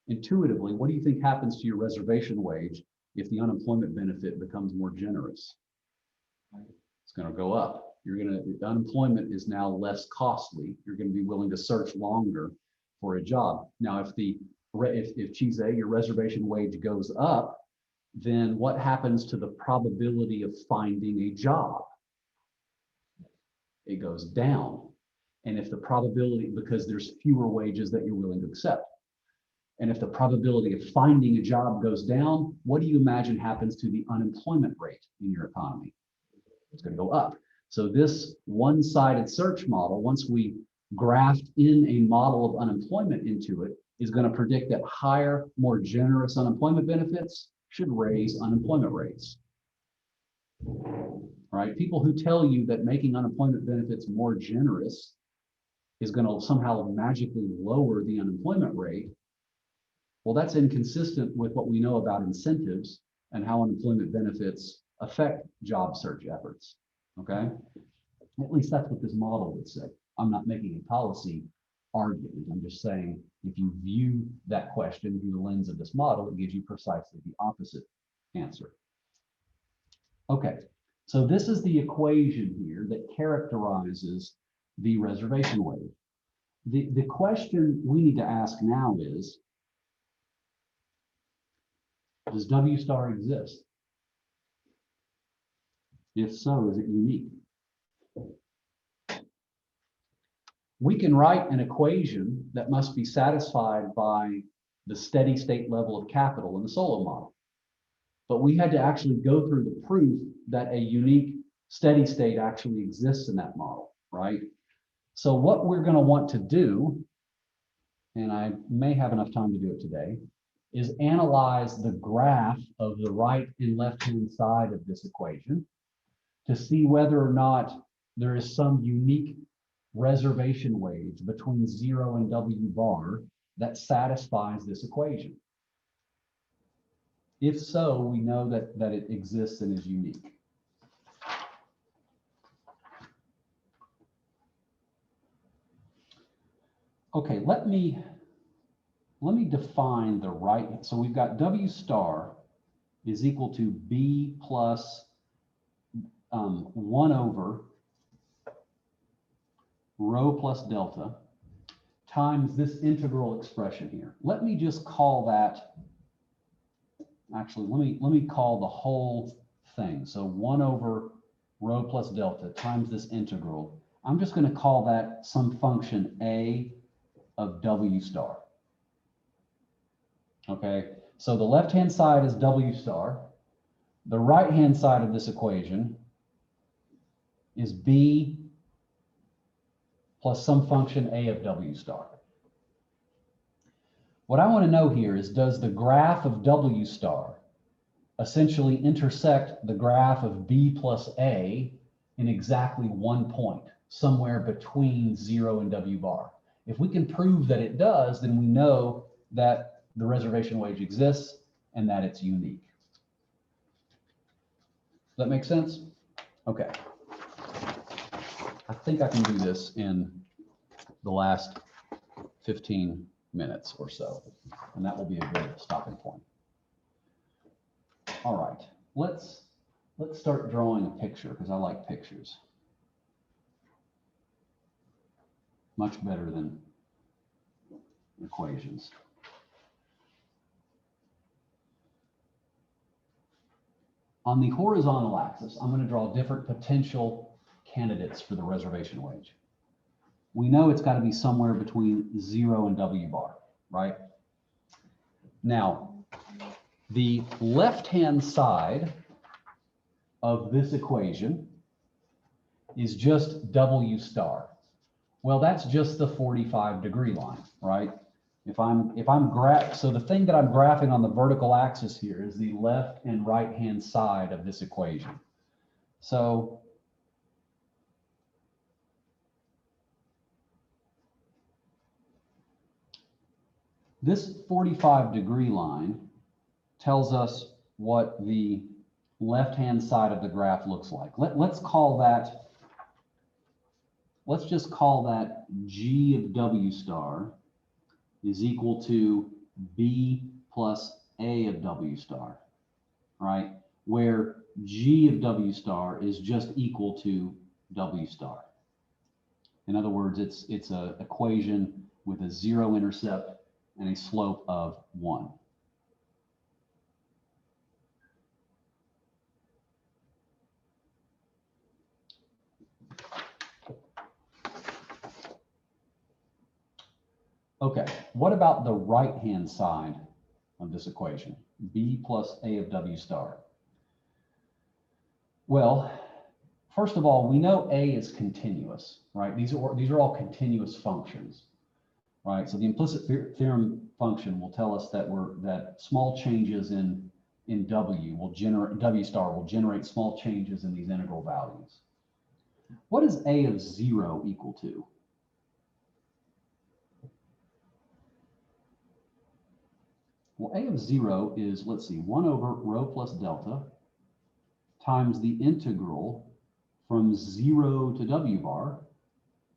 intuitively, what do you think happens to your reservation wage if the unemployment benefit becomes more generous? It's going to go up. The unemployment is now less costly. You're going to be willing to search longer for a job. Now, if Chise, your reservation wage goes up, then what happens to the probability of finding a job? It goes down. And if the probability, because there's fewer wages that you're willing to accept. And if the probability of finding a job goes down, what do you imagine happens to the unemployment rate in your economy? It's going to go up. So this one-sided search model, once we graft in a model of unemployment into it, is going to predict that higher, more generous unemployment benefits should raise unemployment rates. Right? People who tell you that making unemployment benefits more generous is going to somehow magically lower the unemployment rate, well, that's inconsistent with what we know about incentives and how unemployment benefits affect job search efforts, okay? At least that's what this model would say. I'm not making a policy argument. I'm just saying, if you view that question through the lens of this model, it gives you precisely the opposite answer. Okay, so this is the equation here that characterizes the reservation wage. The question we need to ask now is, does W star exist? If so, is it unique? We can write an equation that must be satisfied by the steady state level of capital in the Solow model. But we had to actually go through the proof that a unique steady state actually exists in that model, right? So what we're going to want to do, and I may have enough time to do it today, is analyze the graph of the right and left-hand side of this equation to see whether or not there is some unique reservation wage between 0 and W bar that satisfies this equation. If so, we know that it exists and is unique. Okay, let me define the right. So we've got W star is equal to B plus 1 over rho plus delta times this integral expression here. Let me just call that, actually, let me call the whole thing. So 1 over rho plus delta times this integral. I'm just going to call that some function A of W star. Okay, so the left-hand side is W star. The right-hand side of this equation is B plus some function A of W star. What I want to know here is, does the graph of W star essentially intersect the graph of B plus A in exactly one point, somewhere between 0 and W bar? If we can prove that it does, then we know that the reservation wage exists and that it's unique. Does that make sense? Okay. I think I can do this in the last 15 minutes or so, and that will be a good stopping point. All right, let's start drawing a picture, because I like pictures much better than equations. On the horizontal axis, I'm going to draw different potential candidates for the reservation wage. We know it's got to be somewhere between 0 and W bar, right? Now, the left-hand side of this equation is just W star. Well, that's just the 45-degree line, right? So the thing that I'm graphing on the vertical axis here is the left and right-hand side of this equation. So this 45-degree line tells us what the left-hand side of the graph looks like. Let's just call that G of W star is equal to B plus A of W star, right? Where G of W star is just equal to W star. In other words, it's an equation with a 0 intercept and a slope of 1. Okay, what about the right-hand side of this equation? B plus A of W star. Well, first of all, we know A is continuous, right? These are all continuous functions, right? So the implicit theorem function will tell us that small changes in W star will generate small changes in these integral values. What is A of 0 equal to? Well, A of 0 is, let's see, 1 over rho plus delta times the integral from 0 to W bar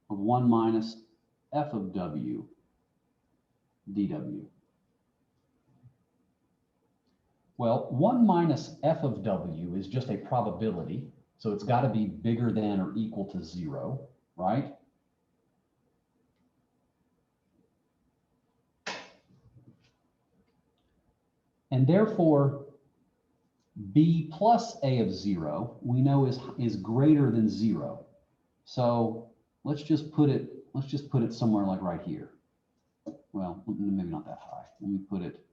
of 1 minus F of W dW. Well, 1 minus F of W is just a probability, so it's got to be bigger than or equal to 0, right? And therefore, b plus a of 0, we know is greater than 0. So let's just put it somewhere like right here. Well, maybe not that high. Let me put it.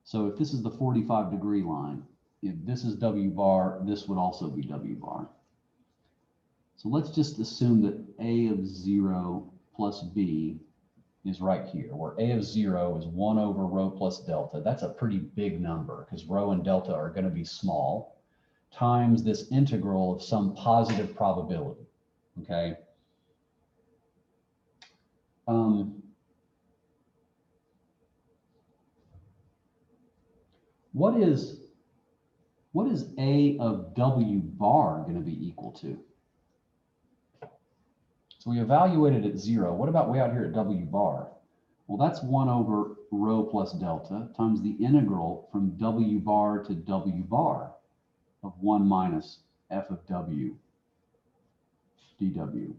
So if this is the 45-degree line, if this is W bar, this would also be W bar. So let's just assume that a of 0 plus b is right here, where a of 0 is 1 over rho plus delta. That's a pretty big number because rho and delta are going to be small, times this integral of some positive probability, okay? What is a of W bar going to be equal to? So we evaluated at 0. What about way out here at W bar? Well, that's 1 over rho plus delta times the integral from W bar to W bar of 1 minus f of W dW.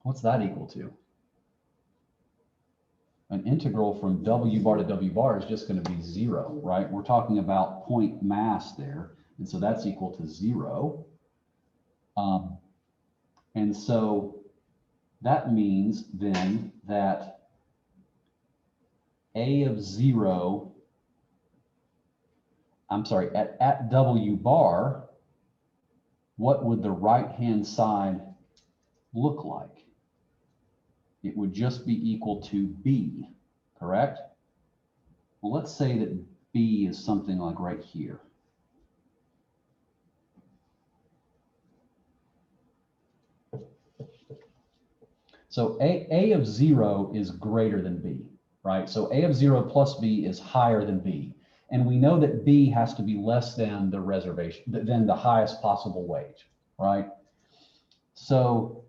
What's that equal to? An integral from W bar to W bar is just going to be 0, right? We're talking about point mass there. And so that's equal to 0. And so that means then that a of 0, I'm sorry, at W bar, what would the right-hand side look like? It would just be equal to B, correct? Well, let's say that B is something like right here. So A of 0 is greater than B, right? So A of 0 plus B is higher than B. And we know that B has to be less than the reservation, than the highest possible wage, right? So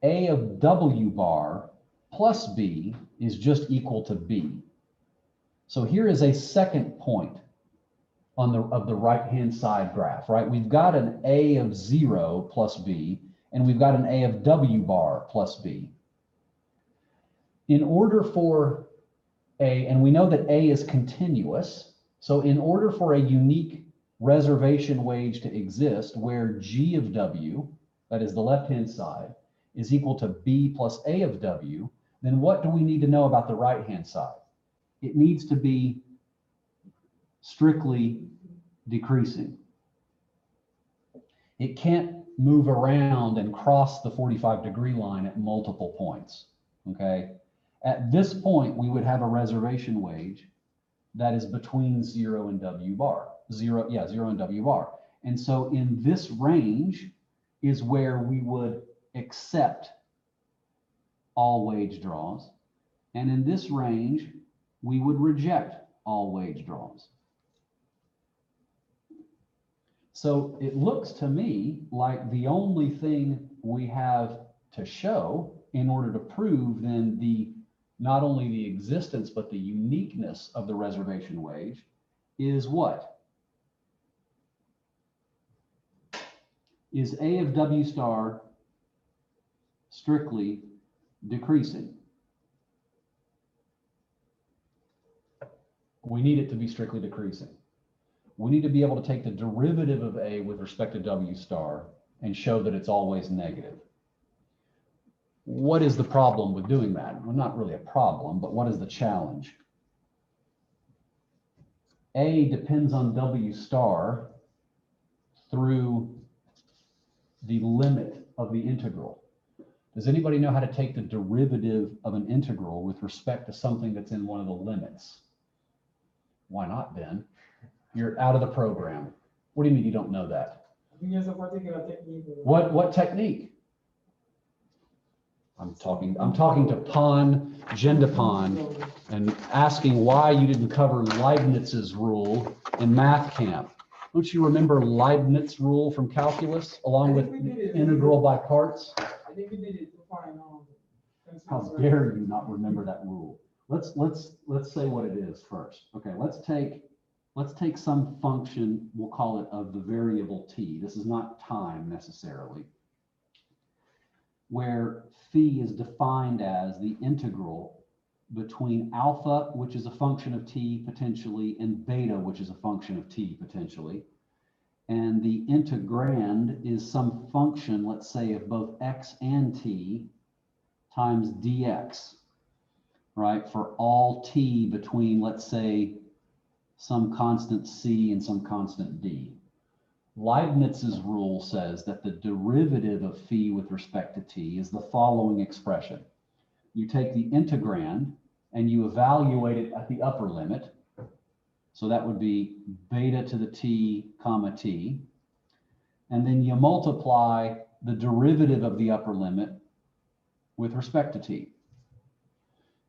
A of W bar plus B is just equal to B. So here is a second point of the right-hand side graph, right? We've got an A of 0 plus B, and we've got an A of W bar plus B. In order for and we know that A is continuous, so in order for a unique reservation wage to exist where G of W, that is the left-hand side, is equal to B plus A of W, then what do we need to know about the right-hand side? It needs to be strictly decreasing. It can't move around and cross the 45-degree line at multiple points, okay? At this point, we would have a reservation wage that is between 0 and W bar. 0 and W bar. And so in this range is where we would accept all wage draws. And in this range, we would reject all wage draws. So it looks to me like the only thing we have to show in order to prove then not only the existence, but the uniqueness of the reservation wage is what? Is A of W star strictly decreasing? We need it to be strictly decreasing. We need to be able to take the derivative of A with respect to W star and show that it's always negative. What is the problem with doing that? Well, not really a problem, but what is the challenge? A depends on W star through the limit of the integral. Does anybody know how to take the derivative of an integral with respect to something that's in one of the limits? Why not, Ben? You're out of the program. What do you mean you don't know that? There's a particular technique. What technique? I'm talking to Pon, Gendapon, and asking why you didn't cover Leibniz's rule in math camp. Don't you remember Leibniz rule from calculus along with integral by parts? I think we did it to find How dare you not remember that rule? Let's say what it is first. Okay, let's take some function, we'll call it of the variable t. This is not time necessarily, where phi is defined as the integral between alpha, which is a function of t potentially, and beta, which is a function of t potentially. And the integrand is some function, let's say, of both x and t times dx, right? For all t between, let's say, some constant c and some constant d. Leibniz's rule says that the derivative of phi with respect to t is the following expression. You take the integrand and you evaluate it at the upper limit. So that would be beta to the t comma t. And then you multiply the derivative of the upper limit with respect to t.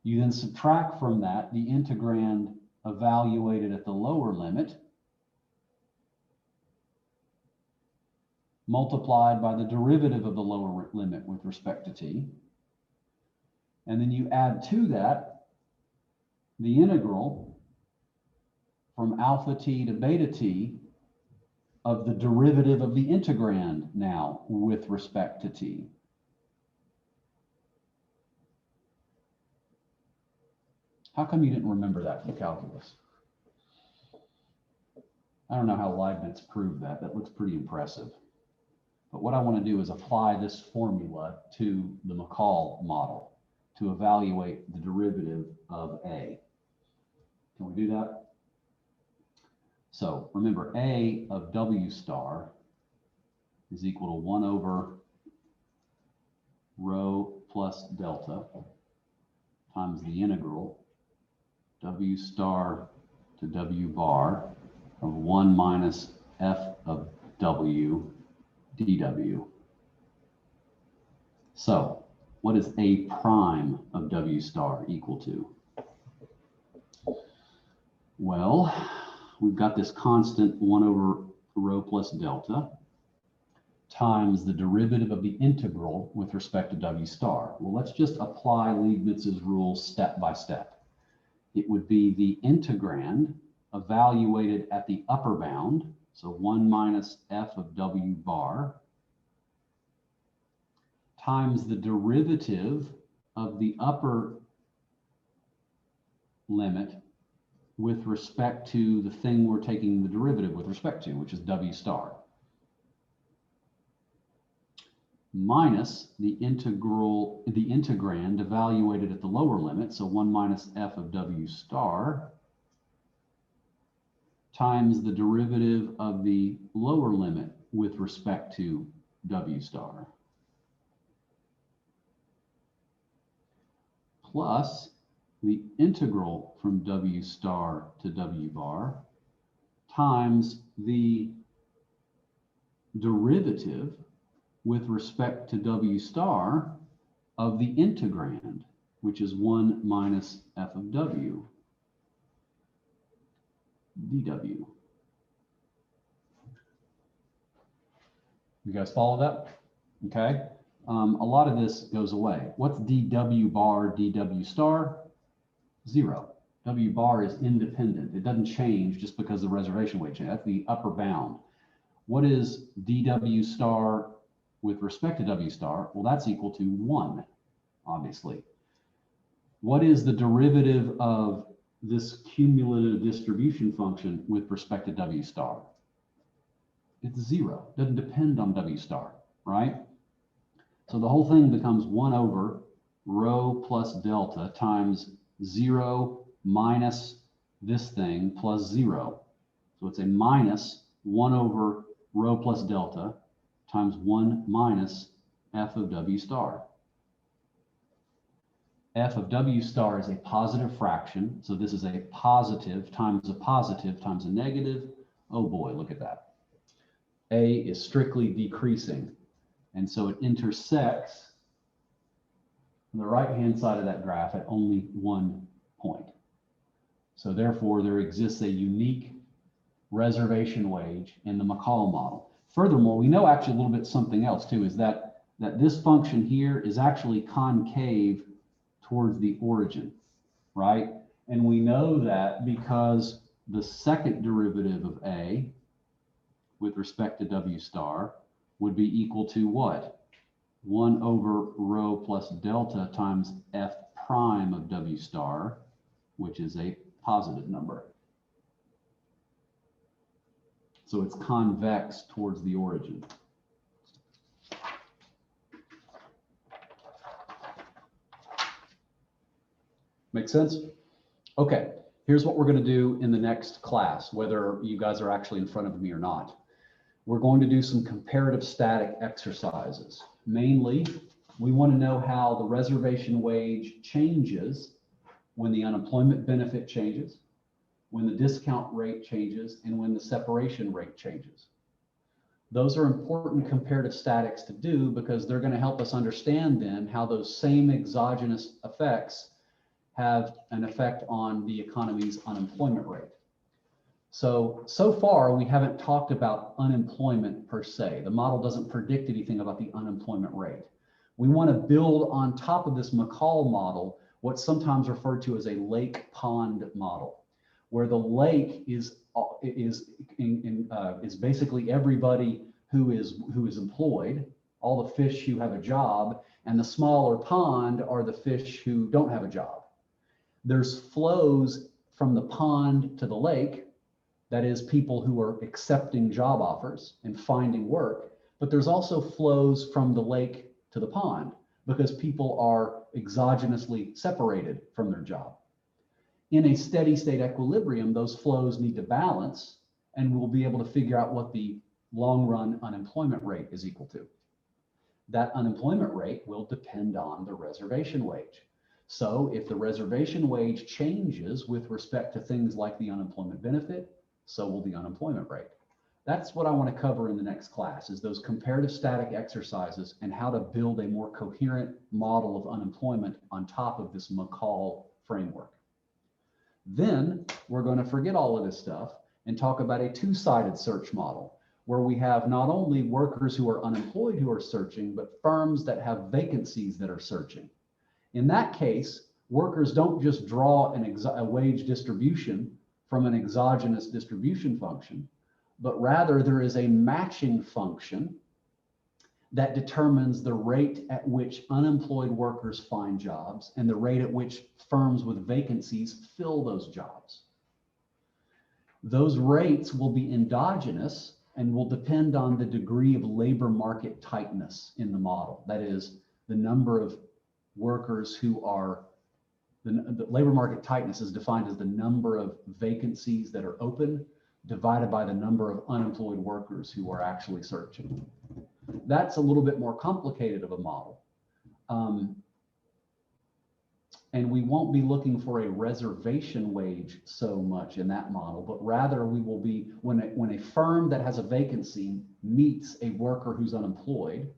You then subtract from that the integrand evaluated at the lower limit, multiplied by the derivative of the lower limit with respect to t. And then you add to that the integral from alpha t to beta t of the derivative of the integrand now with respect to t. How come you didn't remember that from calculus? I don't know how Leibniz proved that. That looks pretty impressive. But what I want to do is apply this formula to the McCall model to evaluate the derivative of A. Can we do that? So remember, A of W star is equal to 1 over rho plus delta times the integral W star to W bar of 1 minus F of W dW. So what is A prime of W star equal to? Well, we've got this constant 1 over rho plus delta times the derivative of the integral with respect to W star. Well, let's just apply Leibniz's rule step by step. It would be the integrand evaluated at the upper bound, so 1 minus F of W bar, times the derivative of the upper limit with respect to the thing we're taking the derivative with respect to, which is W star, minus the integrand evaluated at the lower limit, so 1 minus F of W star, times the derivative of the lower limit with respect to W star, plus the integral from W star to W bar times the derivative with respect to W star of the integrand, which is 1 minus F of W dW. You guys follow that? Okay. A lot of this goes away. What's dW bar, dW star? 0. W bar is independent. It doesn't change just because the reservation wage changes. That's the upper bound. What is dW star with respect to W star? Well, that's equal to 1, obviously. What is the derivative of this cumulative distribution function with respect to W star? It's 0. It doesn't depend on W star, right? So the whole thing becomes 1 over rho plus delta times 0 minus this thing plus 0. So it's a minus 1 over rho plus delta times 1 minus F of W star. F of W star is a positive fraction, so this is a positive times a negative. Oh boy, look at that. A is strictly decreasing, and so it intersects on the right-hand side of that graph at only 1 point. So therefore, there exists a unique reservation wage in the McCall model. Furthermore, we know actually a little bit something else too, is that this function here is actually concave towards the origin, right? And we know that because the second derivative of A with respect to W star would be equal to what? 1 over rho plus delta times F prime of W star, which is a positive number. So it's convex towards the origin. Make sense? Okay, here's what we're going to do in the next class, whether you guys are actually in front of me or not. We're going to do some comparative static exercises. Mainly, we want to know how the reservation wage changes when the unemployment benefit changes, when the discount rate changes, and when the separation rate changes. Those are important comparative statics to do because they're going to help us understand then how those same exogenous effects have an effect on the economy's unemployment rate. So far, we haven't talked about unemployment per se. The model doesn't predict anything about the unemployment rate. We want to build on top of this McCall model what's sometimes referred to as a lake pond model, where the lake is basically everybody who is employed, all the fish who have a job, and the smaller pond are the fish who don't have a job. There's flows from the pond to the lake, that is people who are accepting job offers and finding work, but there's also flows from the lake to the pond because people are exogenously separated from their job. In a steady state equilibrium, those flows need to balance, and we'll be able to figure out what the long run unemployment rate is equal to. That unemployment rate will depend on the reservation wage. So if the reservation wage changes with respect to things like the unemployment benefit, so will the unemployment rate. That's what I want to cover in the next class, is those comparative static exercises and how to build a more coherent model of unemployment on top of this McCall framework. Then we're going to forget all of this stuff and talk about a two-sided search model, where we have not only workers who are unemployed who are searching, but firms that have vacancies that are searching. In that case, workers don't just draw a wage distribution from an exogenous distribution function, but rather there is a matching function that determines the rate at which unemployed workers find jobs and the rate at which firms with vacancies fill those jobs. Those rates will be endogenous and will depend on the degree of labor market tightness in the model. That is, the number of workers who are, the labor market tightness is defined as the number of vacancies that are open divided by the number of unemployed workers who are actually searching. That's a little bit more complicated of a model. And we won't be looking for a reservation wage so much in that model, but rather we will be, when a firm that has a vacancy meets a worker who's unemployed,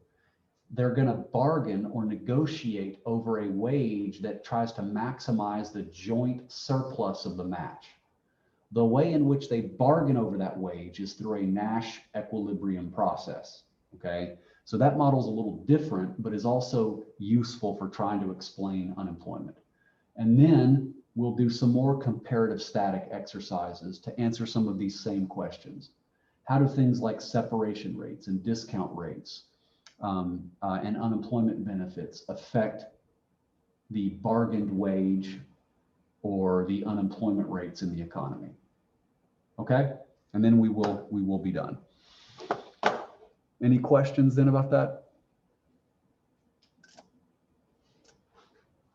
they're going to bargain or negotiate over a wage that tries to maximize the joint surplus of the match. The way in which they bargain over that wage is through a Nash equilibrium process. Okay, so that model is a little different, but is also useful for trying to explain unemployment. And then we'll do some more comparative static exercises to answer some of these same questions. How do things like separation rates and discount rates and unemployment benefits affect the bargained wage or the unemployment rates in the economy? Okay, and then we will be done. Any questions then about that?